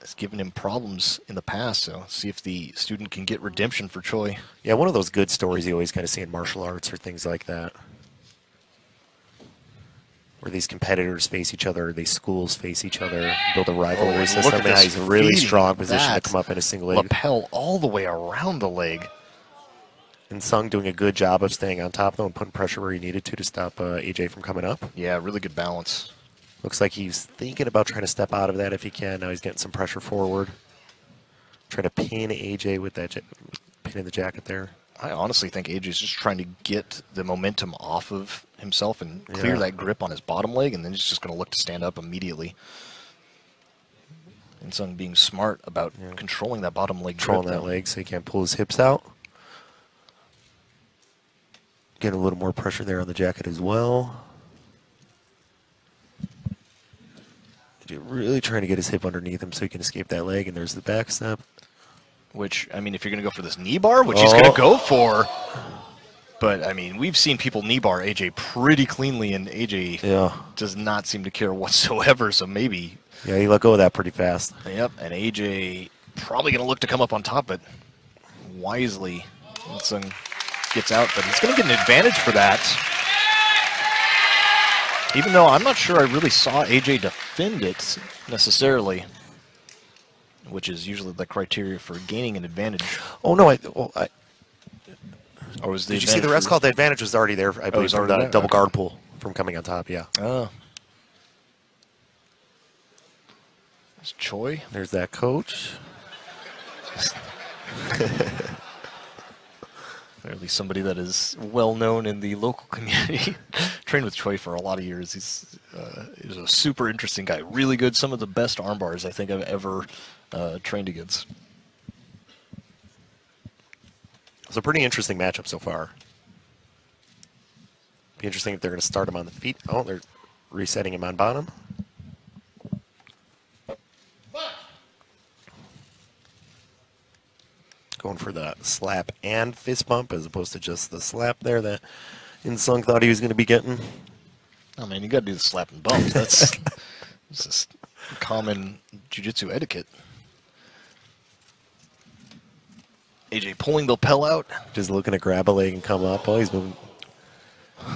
has given him problems in the past. So see if the student can get redemption for Choi. Yeah, one of those good stories you always kind of see in martial arts or things like that, where these competitors face each other, these schools face each other, build a rivalry look system. at Now this he's in a really feeding strong position that to come up in a single leg. Lapel all the way around the leg. And Sung doing a good job of staying on top, though, and putting pressure where he needed to stop AJ from coming up. Yeah, really good balance. Looks like he's thinking about trying to step out of that if he can. Now he's getting some pressure forward. Trying to pin AJ with that pin in the jacket there. I honestly think AJ's just trying to get the momentum off of himself and clear that grip on his bottom leg, and then he's just going to look to stand up immediately. And Sung being smart about controlling that bottom leg grip. Controlling that leg so he can't pull his hips out. Getting a little more pressure there on the jacket as well. Really trying to get his hip underneath him so he can escape that leg, and there's the back step. Which, I mean, if you're going to go for this knee bar, which he's going to go for, but, I mean, we've seen people knee bar AJ pretty cleanly, and AJ does not seem to care whatsoever, so maybe. Yeah, he let go of that pretty fast. Yep, and AJ probably going to look to come up on top, but wisely, Sung gets out, but he's going to get an advantage for that. Even though I'm not sure I really saw AJ defend it necessarily, which is usually the criteria for gaining an advantage. Oh, no, or was the did you see the rest call? The advantage was already there, I believe, from the double guard pull from coming on top, yeah. Oh. There's Choi. There's that coach. Or at least somebody that is well known in the local community. Trained with Choi for a lot of years. He's a super interesting guy. Really good. Some of the best arm bars I think I've ever trained against. It's a pretty interesting matchup so far. Be interesting if they're going to start him on the feet. Oh, they're resetting him on bottom. Going for the slap and fist bump as opposed to just the slap there that In-Sung thought he was going to be getting. Oh man, you got to do the slap and bump. That's just common jiu-jitsu etiquette. AJ pulling the lapel out. Just looking to grab a leg and come up. Oh, he's moving.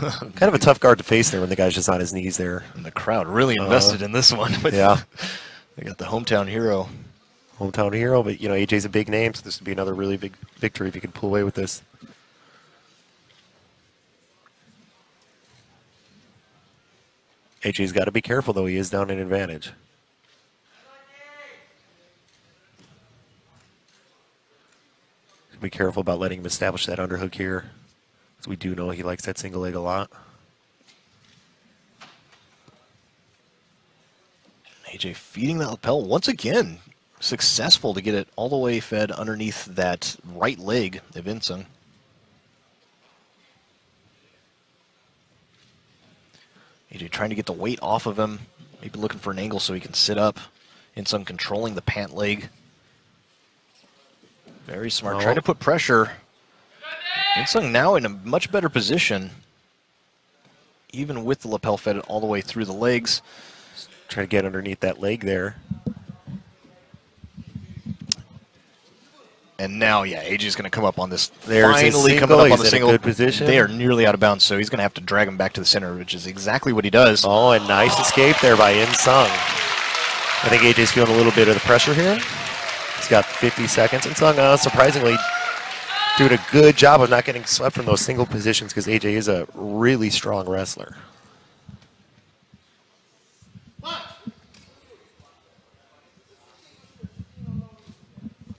Kind of a tough guard to face there when the guy's just on his knees there. And the crowd really invested in this one. Yeah. They got the hometown hero. Hometown hero, but, you know, AJ's a big name, so this would be another really big victory if he could pull away with this. AJ's got to be careful, though. He is down an advantage. Be careful about letting him establish that underhook here, because we do know he likes that single leg a lot. AJ feeding that lapel once again. Successful to get it all the way fed underneath that right leg of In-Sung. AJ trying to get the weight off of him, maybe looking for an angle so he can sit up. In-Sung controlling the pant leg. Very smart, trying to put pressure. In-Sung now in a much better position, even with the lapel fed all the way through the legs. Try to get underneath that leg there. And now, yeah, AJ's going to come up on this. There's finally his coming up on He's the in single. a good position. They are nearly out of bounds, so he's going to have to drag him back to the center, which is exactly what he does. Oh, a nice escape there by In-Sung. I think AJ's feeling a little bit of the pressure here. He's got 50 seconds. In-Sung, surprisingly, doing a good job of not getting swept from those single positions because AJ is a really strong wrestler.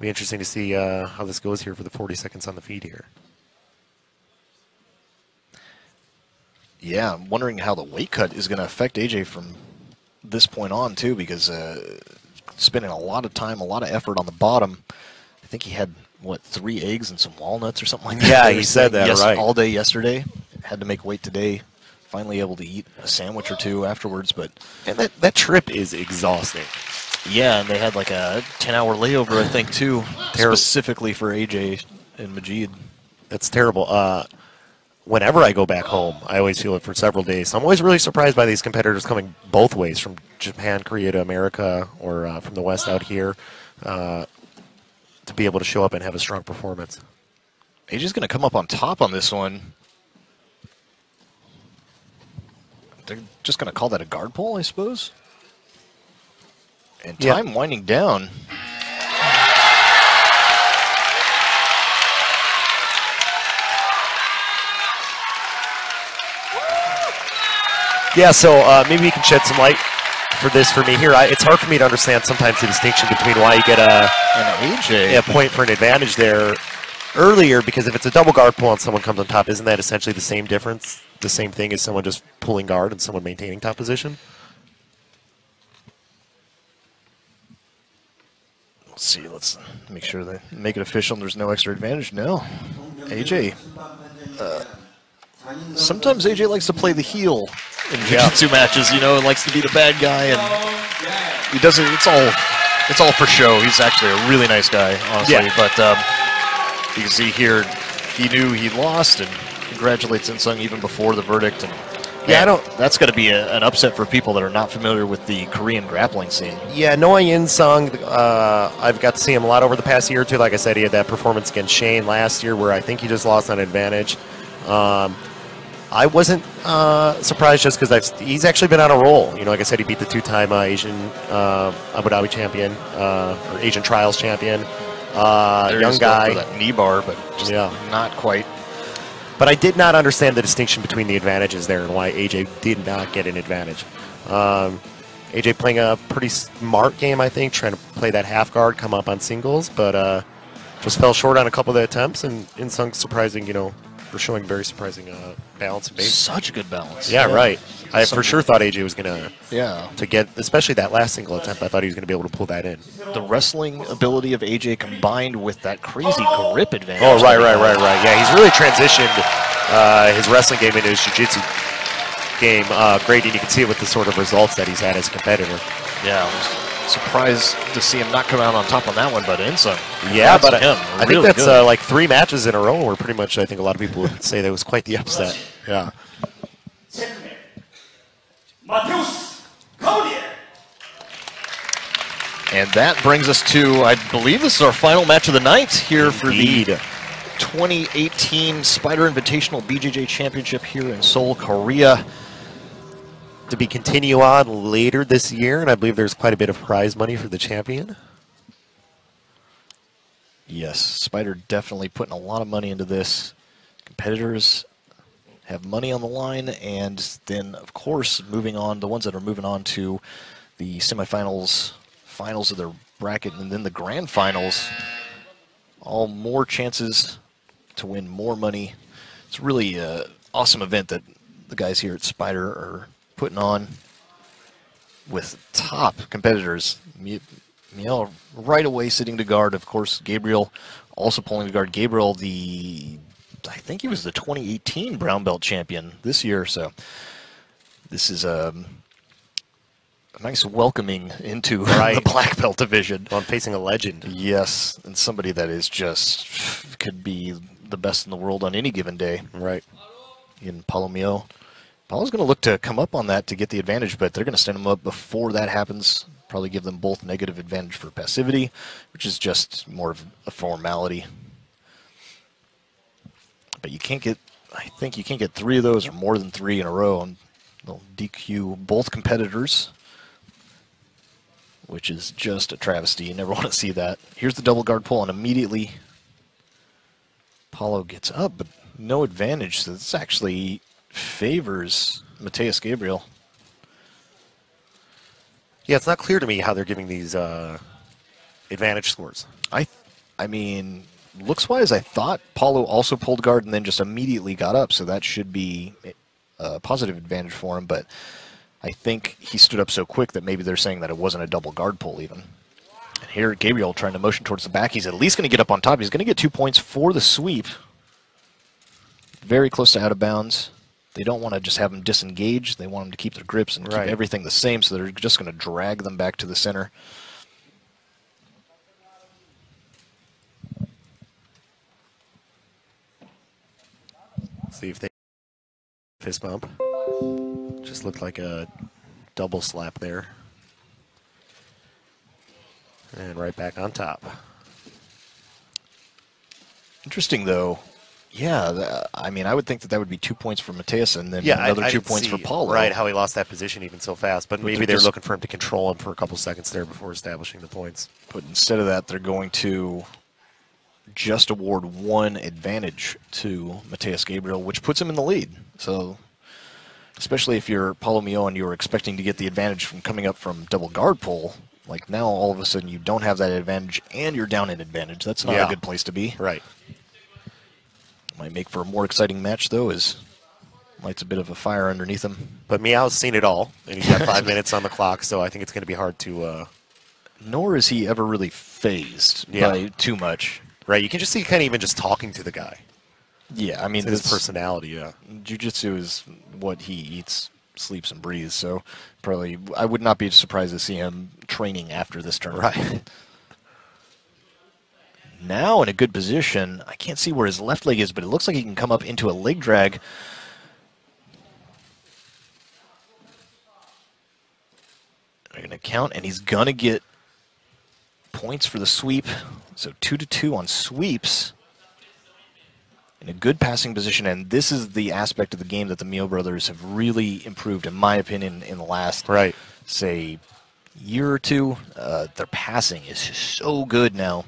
Be interesting to see how this goes here for the 40 seconds on the feed here. Yeah, I'm wondering how the weight cut is going to affect AJ from this point on, too, because spending a lot of time, a lot of effort on the bottom. I think he had, what, 3 eggs and some walnuts or something like that? Yeah, he said that, right. All day yesterday. Had to make weight today. Finally able to eat a sandwich or 2 afterwards. And that trip is exhausting. Yeah, and they had like a 10-hour layover, I think, too, specifically for AJ and Majid. That's terrible. Whenever I go back home, I always feel it for several days. I'm always really surprised by these competitors coming both ways, from Japan, Korea to America, or from the West out here, to be able to show up and have a strong performance. AJ's going to come up on top on this one. They're just going to call that a guard pull, I suppose. And time winding down. Yeah, so maybe you can shed some light for this for me here. It's hard for me to understand sometimes the distinction between why you get a point for an advantage there earlier, because if it's a double guard pull and someone comes on top, isn't that essentially the same difference, the same thing as someone just pulling guard and someone maintaining top position? Let's see, let's make sure they make it official and there's no extra advantage. No. AJ. Sometimes AJ likes to play the heel in jiu-jitsu matches, you know, and likes to be the bad guy, and he doesn't. It's all for show. He's actually a really nice guy, honestly. Yeah. But you can see here, he knew he lost, and congratulates Insung even before the verdict. And yeah, that's going to be an upset for people that are not familiar with the Korean grappling scene. Yeah, knowing Insung, I've got to see him a lot over the past year or two. Like I said, he had that performance against Shane last year where I think he just lost on advantage. I wasn't surprised just because he's actually been on a roll. You know, like I said, he beat the 2-time Asian Abu Dhabi champion, or Asian Trials champion. Young guy. For that knee bar, but just not quite. But I did not understand the distinction between the advantages there and why AJ did not get an advantage. AJ playing a pretty smart game, I think, trying to play that half guard, come up on singles, but just fell short on a couple of the attempts, and Insung surprising, you know, for showing very surprising balance and base. Such a good balance. Yeah, right. I for sure thought AJ was going to get, especially that last single attempt, I thought he was going to be able to pull that in. The wrestling ability of AJ combined with that crazy grip advantage. Oh, right. Yeah, he's really transitioned his wrestling game into his jiu-jitsu game great, and you can see it with the sort of results that he's had as a competitor. Yeah, I was surprised to see him not come out on top on that one, but Insung. Yeah, but I think that's like 3 matches in a row where pretty much I think a lot of people would say that was quite the upset. Yeah. And that brings us to, I believe this is our final match of the night here for the 2018 SPYDER Invitational BJJ Championship here in Seoul, Korea. To be continue on later this year, and I believe there's quite a bit of prize money for the champion. Yes, SPYDER definitely putting a lot of money into this. Competitors have money on the line, and then, of course, moving on, the ones that are moving on to the semifinals, finals of their bracket, and then the grand finals, all more chances to win more money. It's really an awesome event that the guys here at SPYDER are putting on with top competitors. Miel right away sitting to guard, of course. Gabriel also pulling to guard. Gabriel, I think he was the 2018 brown belt champion this year, so this is a nice welcoming into the black belt division. Well, I'm facing a legend. Yes, and somebody that is just could be the best in the world on any given day. Right. In Paulo Miel. Paulo's going to look to come up on that to get the advantage, but they're going to stand him up before that happens. Probably give them both negative advantage for passivity, which is just more of a formality. But you can't get, I think you can't get 3 of those or more than 3 in a row, and they'll DQ both competitors, which is just a travesty. You never want to see that. Here's the double guard pull, and immediately Paulo gets up, but no advantage, so this actually favors Mateus Gabriel. Yeah, it's not clear to me how they're giving these advantage scores. I mean, looks-wise, I thought Paulo also pulled guard and then just immediately got up, so that should be a positive advantage for him, but I think he stood up so quick that maybe they're saying that it wasn't a double guard pull even. And here, Gabriel trying to motion towards the back. He's at least going to get up on top. He's going to get 2 points for the sweep. Very close to out of bounds. They don't want to just have them disengage. They want them to keep their grips and keep everything the same, so they're just going to drag them back to the center. See if they fist bump. Just looked like a double slap there. And right back on top. Interesting, though. Yeah, I mean, I would think that would be 2 points for Mateus and then another 2 points for Paulo. Right, how he lost that position even so fast. But maybe they're looking for him to control him for a couple seconds there before establishing the points. But instead of that, they're going to just award 1 advantage to Mateus Gabriel, which puts him in the lead. So, especially if you're Paulo Mio and you're expecting to get the advantage from coming up from double guard pull, like now all of a sudden you don't have that advantage and you're down in advantage. That's not a good place to be. Right. Might make for a more exciting match, though, as lights a bit of a fire underneath him. But Miao's seen it all, and he's got 5 minutes on the clock, so I think it's going to be hard to... Nor is he ever really phased by too much. Right, you can just see kind of even just talking to the guy. Yeah, I mean... His personality, yeah. Jiu-jitsu is what he eats, sleeps, and breathes, so probably I would not be surprised to see him training after this tournament. Right. Now in a good position. I can't see where his left leg is, but it looks like he can come up into a leg drag. They're going to count, and he's going to get points for the sweep. So 2-2 on sweeps. In a good passing position, and this is the aspect of the game that the Mio brothers have really improved, in my opinion, in the last, say, year or two. Their passing is so good now.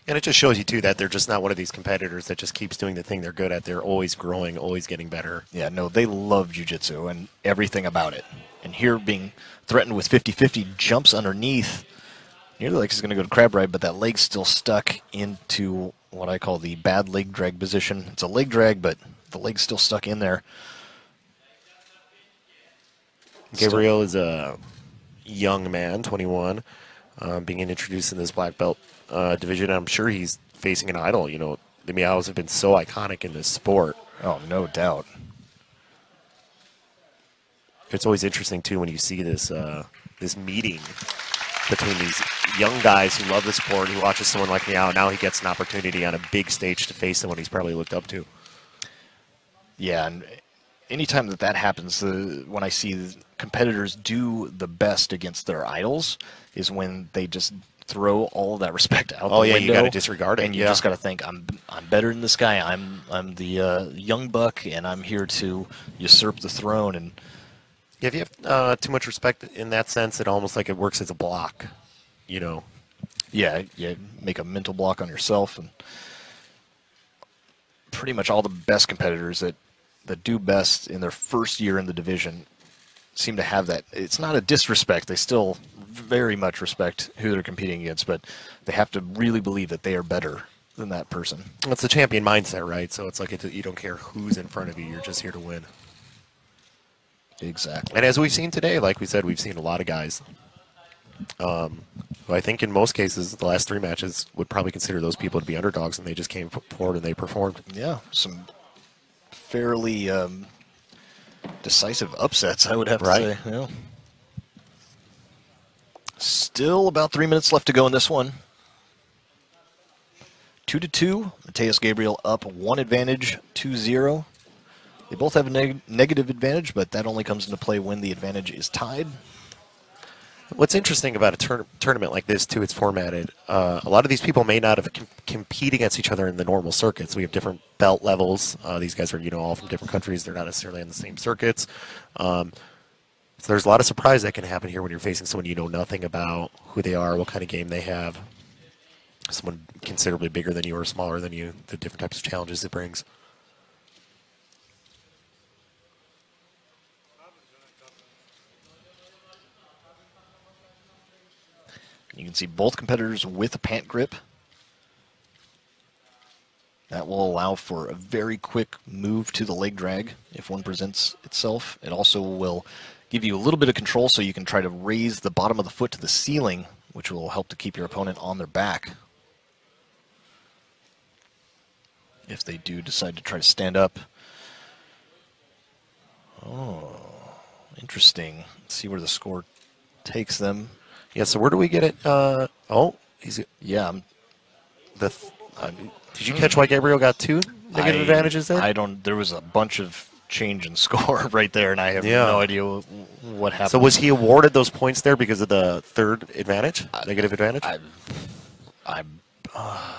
And it just shows you, too, that they're just not one of these competitors that just keeps doing the thing they're good at. They're always growing, always getting better. Yeah, no, they love jiu-jitsu and everything about it. And here being threatened with 50-50, jumps underneath. Nearly like he's going to go to crab ride, but that leg's still stuck into what I call the bad leg drag position. It's a leg drag, but the leg's still stuck in there. Gabriel is a young man, 21, being introduced in this black belt division. I'm sure he's facing an idol. You know, the Miaos have been so iconic in this sport. Oh, no doubt. It's always interesting too when you see this this meeting between these young guys who love the sport, who watches someone like Miao. Now he gets an opportunity on a big stage to face someone he's probably looked up to. Yeah, and anytime that happens, when I see competitors do the best against their idols is when they just throw all of that respect out the window. You got to disregard it. And you just got to think, I'm better than this guy. I'm the young buck, and I'm here to usurp the throne. And if you have too much respect in that sense, it almost like it works as a block, you know. Yeah, you make a mental block on yourself, and pretty much all the best competitors that do best in their first year in the division seem to have that. It's not a disrespect. They still very much respect who they're competing against, but they have to really believe that they are better than that person. It's a champion mindset, right? So it's like you don't care who's in front of you. You're just here to win. Exactly. And as we've seen today, like we said, we've seen a lot of guys who I think in most cases, the last 3 matches would probably consider those people to be underdogs, and they just came forward and they performed. Yeah, some fairly decisive upsets, I would have to say. Yeah. Still about 3 minutes left to go in this one. 2-2. Mateus Gabriel up 1 advantage, 2-0. They both have a negative advantage, but that only comes into play when the advantage is tied. What's interesting about a tournament like this, too, it's formatted. A lot of these people may not have compete against each other in the normal circuits. We have different belt levels. These guys are, all from different countries. They're not necessarily on the same circuits. So there's a lot of surprise that can happen here when you're facing someone you know nothing about, who they are, what kind of game they have. someone considerably bigger than you or smaller than you, the different types of challenges it brings. You can see both competitors with a pant grip. That will allow for a very quick move to the leg drag if one presents itself. It also will give you a little bit of control so you can try to raise the bottom of the foot to the ceiling, which will help to keep your opponent on their back if they do decide to try to stand up. Oh, interesting. Let's see where the score takes them. Yeah, so where do we get it? Oh, he's... Yeah. Did you catch why Gabriel got 2 negative advantages there? I don't... There was a bunch of change in score right there, and I have no idea what happened. So was he awarded those points there because of the third advantage, negative advantage?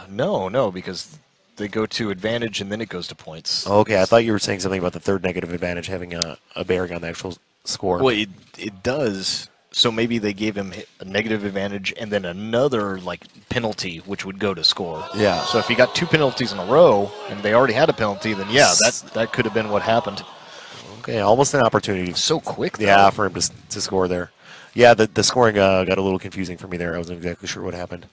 No, because they go to advantage and then it goes to points. Okay, I thought you were saying something about the third negative advantage having a bearing on the actual score. Well, it does. So maybe they gave him a negative advantage and then another like penalty, which would go to score. Yeah. So if he got 2 penalties in a row and they already had a penalty, then yeah, that could have been what happened. Okay, almost an opportunity. So quick, though. Yeah, for him to score there. Yeah, the scoring got a little confusing for me there. I wasn't exactly sure what happened.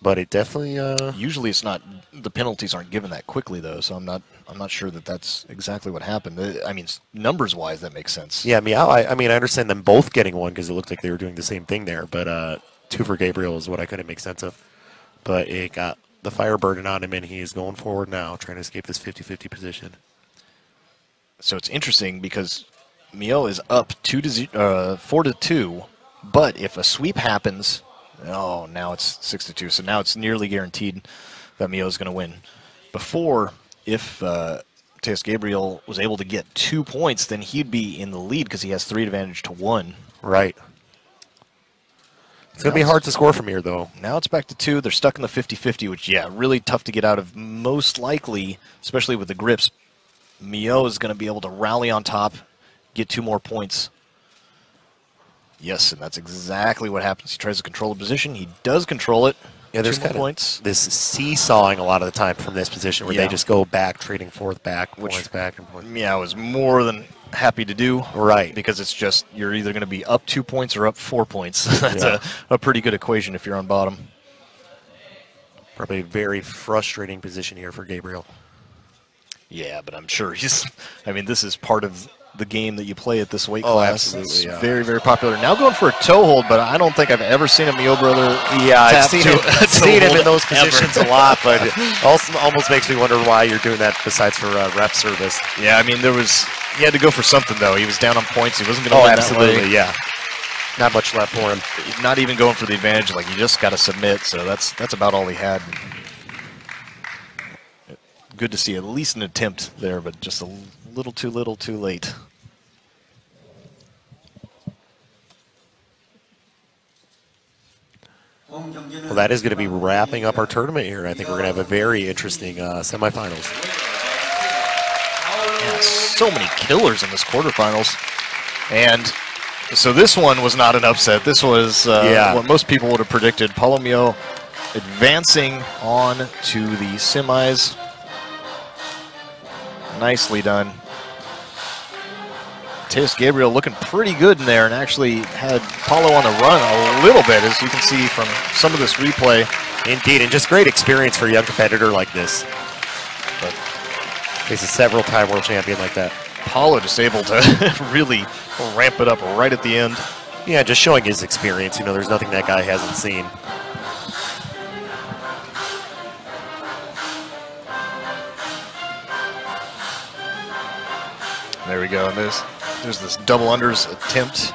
But it definitely... Usually it's not... The penalties aren't given that quickly, though, so I'm not sure that that's exactly what happened. I mean, numbers-wise, that makes sense. Yeah, I mean, I understand them both getting 1 because it looked like they were doing the same thing there, but 2 for Gabriel is what I couldn't make sense of. But it got the fire burden on him, and he is going forward now, trying to escape this 50-50 position. So it's interesting because Mio is up 4-2, but if a sweep happens... Oh, now it's 6-2, so now it's nearly guaranteed that Mio is going to win. Before, if Mateus Gabriel was able to get 2 points, then he'd be in the lead because he has 3 advantage to 1. Right. It's going to be hard to score from here, though. Now it's back to 2. They're stuck in the 50-50, which, yeah, really tough to get out of. Most likely, especially with the grips, Mio is going to be able to rally on top, get 2 more points. Yes, and that's exactly what happens. He tries to control the position. He does control it. Yeah, there's kind of this seesawing a lot of the time from this position where they just go back, trading forth back, points back and forth. Yeah, I was more than happy to do. Right. Because it's just, you're either going to be up 2 points or up 4 points. That's a pretty good equation if you're on bottom. Probably a very frustrating position here for Gabriel. Yeah, but I'm sure he's... I mean, this is part of the game that you play at this weight class. Absolutely, it's very, very popular. Now going for a toe hold, but I don't think I've ever seen a Mio brother I've seen him in those positions a lot, but it also almost makes me wonder why you're doing that besides for ref service. Yeah, I mean, he had to go for something, though. He was down on points. He wasn't going to win absolutely, that way. Yeah. Not much left for him. Not even going for the advantage. Like, you just got to submit, so that's about all he had. Good to see at least an attempt there, but just a little too late. Well, that is going to be wrapping up our tournament here. I think we're going to have a very interesting semifinals. Yeah, so many killers in this quarterfinals. And so this one was not an upset. This was what most people would have predicted. Paulo Mio advancing on to the semis. Nicely done. Mateus Gabriel looking pretty good in there and actually had Paulo on the run a little bit, as you can see from some of this replay. Indeed, and just great experience for a young competitor like this. But he's a several-time world champion like that. Paulo just able to really ramp it up right at the end. Yeah, just showing his experience. You know, there's nothing that guy hasn't seen. There we go. And there's this double unders attempt,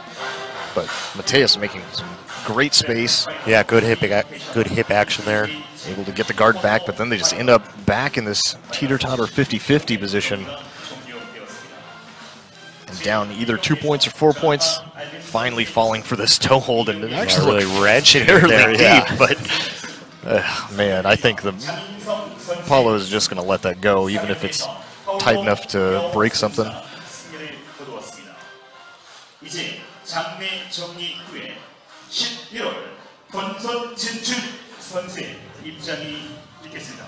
but Mateus making some great space. Yeah, good hip action there. Able to get the guard back, but then they just end up back in this teeter-totter 50-50 position. And down either 2 points or 4 points, finally falling for this toe hold. And it actually really wrenching fairly there, deep, but man, I think Paulo is just going to let that go, even if it's tight enough to break something. 이제 장례 정리 후에 11월 본선 진출 선수의 입장이 있겠습니다.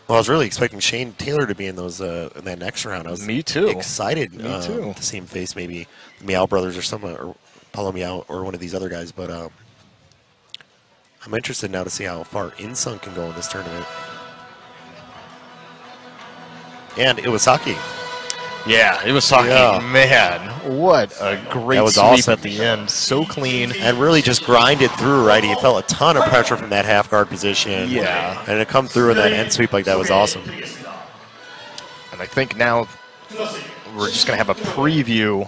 Well, I was really expecting Shane Taylor to be in those in that next round. I was Me too. excited Me too. to see him face maybe the Meow brothers or someone, or Paulo Meow or one of these other guys. But I'm interested now to see how far Insung can go in this tournament. And Iwasaki. Yeah, Iwasaki, Yeah. man, what a great That was sweep awesome. at the end. So clean. And really just grinded through, right? He felt a ton of pressure from that half guard position. Yeah. And to come through in that end sweep like that was awesome. And I think now we're just going to have a preview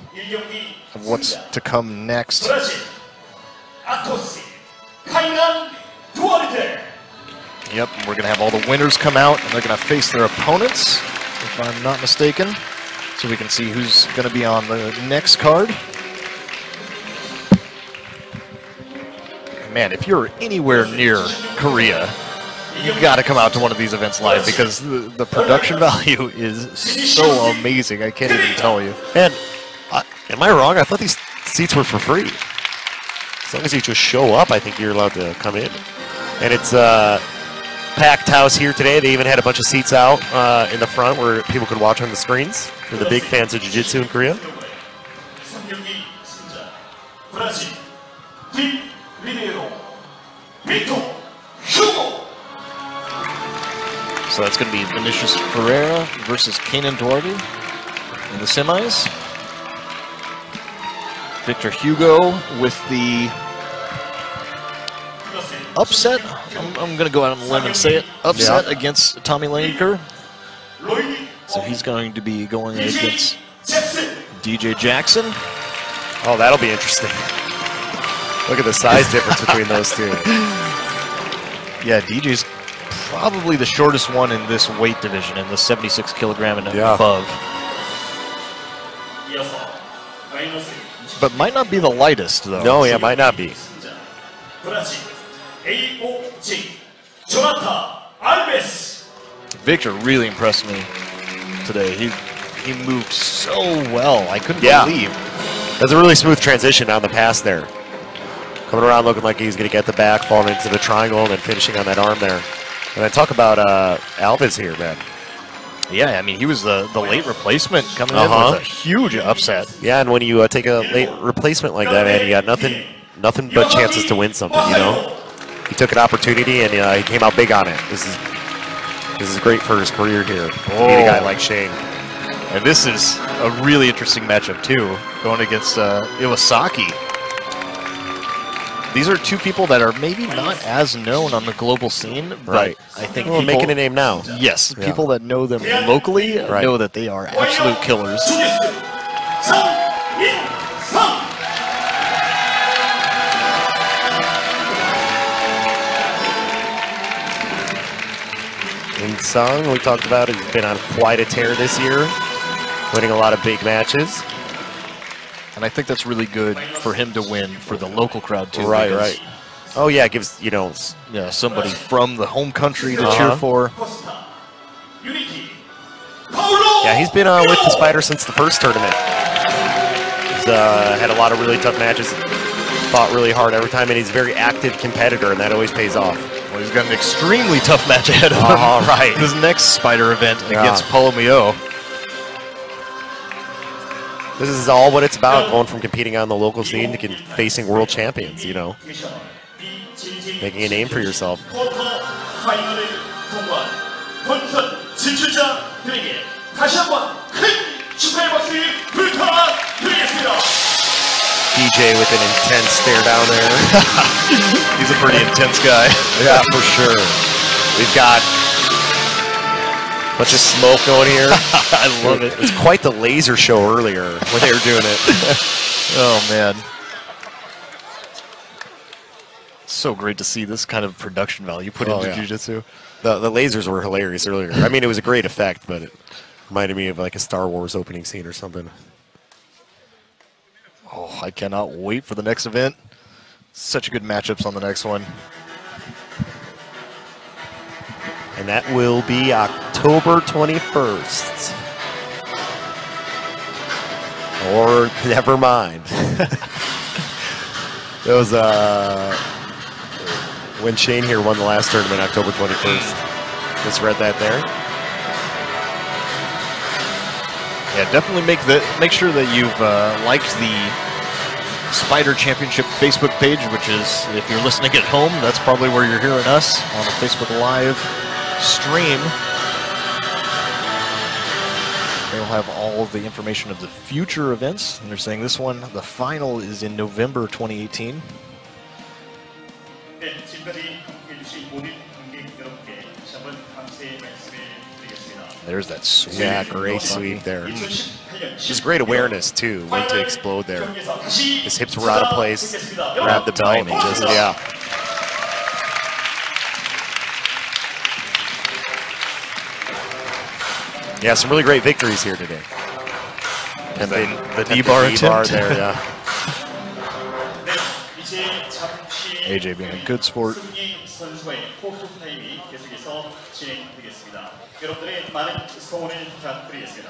of what's to come next. Yep, we're going to have all the winners come out, and they're going to face their opponents, if I'm not mistaken, so we can see who's going to be on the next card. Man, if you're anywhere near Korea, you got to come out to one of these events live, because the production value is so amazing. I can't even tell you. And am I wrong? I thought these seats were for free. As long as you just show up, I think you're allowed to come in. And it's packed house here today. They even had a bunch of seats out in the front where people could watch on the screens for the big fans of Jiu-Jitsu in Korea. So that's going to be Vinicius Ferreira versus Kenan Duarte in the semis. Victor Hugo with the upset. I'm going to go out on a limb and say it. Upset against Tommy Lanker. So he's going to be going against DJ Jackson. Oh, that'll be interesting. Look at the size difference between those two. Yeah, DJ's probably the shortest one in this weight division, in the 76 kilogram and above. But might not be the lightest, though. No, yeah, might not be. Victor really impressed me today. He moved so well. I couldn't believe. That's a really smooth transition down the pass there. Coming around looking like he's going to get the back, falling into the triangle, and then finishing on that arm there. And then talk about Alves here, man. Yeah, I mean, he was the late replacement coming in with a huge upset. Yeah, and when you take a late replacement like that, man, you got nothing but chances to win something, you know? He took an opportunity, and he came out big on it. This is great for his career here. Beat a guy like Shane. And this is a really interesting matchup, too, going against Iwasaki. These are two people that are maybe not as known on the global scene, but I think people making a name now. Yes, people that know them locally know that they are absolute killers. Insung, we talked about, has been on quite a tear this year, winning a lot of big matches. And I think that's really good for him to win for the local crowd, too. Right. Oh, yeah, it gives, you know, somebody from the home country to cheer for. Yeah, he's been with the Spider since the first tournament. He's had a lot of really tough matches, fought really hard every time, and he's a very active competitor, and that always pays off. Well, he's got an extremely tough match ahead of him. Right. This next Spider event against Paulo Meow. This is all what it's about, going from competing on the local scene to facing world champions, you know. Making a name for yourself. DJ with an intense stare down there. He's a pretty intense guy. Yeah, for sure. We've got a bunch of smoke going here. I love it. It's quite the laser show earlier when they were doing it. Oh, man. It's so great to see this kind of production value put into jiu-jitsu. The lasers were hilarious earlier. I mean, it was a great effect, but it reminded me of like a Star Wars opening scene or something. Oh, I cannot wait for the next event. Such good matchups on the next one. And that will be October 21st. Or never mind. It was when Shane here won the last tournament, October 21st. Just read that there. Yeah, definitely make sure that you've liked the SPYDER Championship Facebook page, which is, if you're listening at home, that's probably where you're hearing us on the Facebook Live stream. They'll have all of the information of the future events, and they're saying this one, the final is in November 2018. 네, 지금까지 함께해주신 모든 관객 여러분께 다시 한번 감사의 말씀을 드리겠습니다. There's that sweep. Yeah, great sweep there. 2018년 Just great awareness too. Went to explode there. His hips were out of place. Grabbed the belt and just, yeah. Yeah, some really great victories here today. And then the D-bar attempt. there, yeah. AJ being a good sport. 선수의 포토 타임이 계속해서 진행되겠습니다. 여러분들의 많은 성원을 부탁드리겠습니다.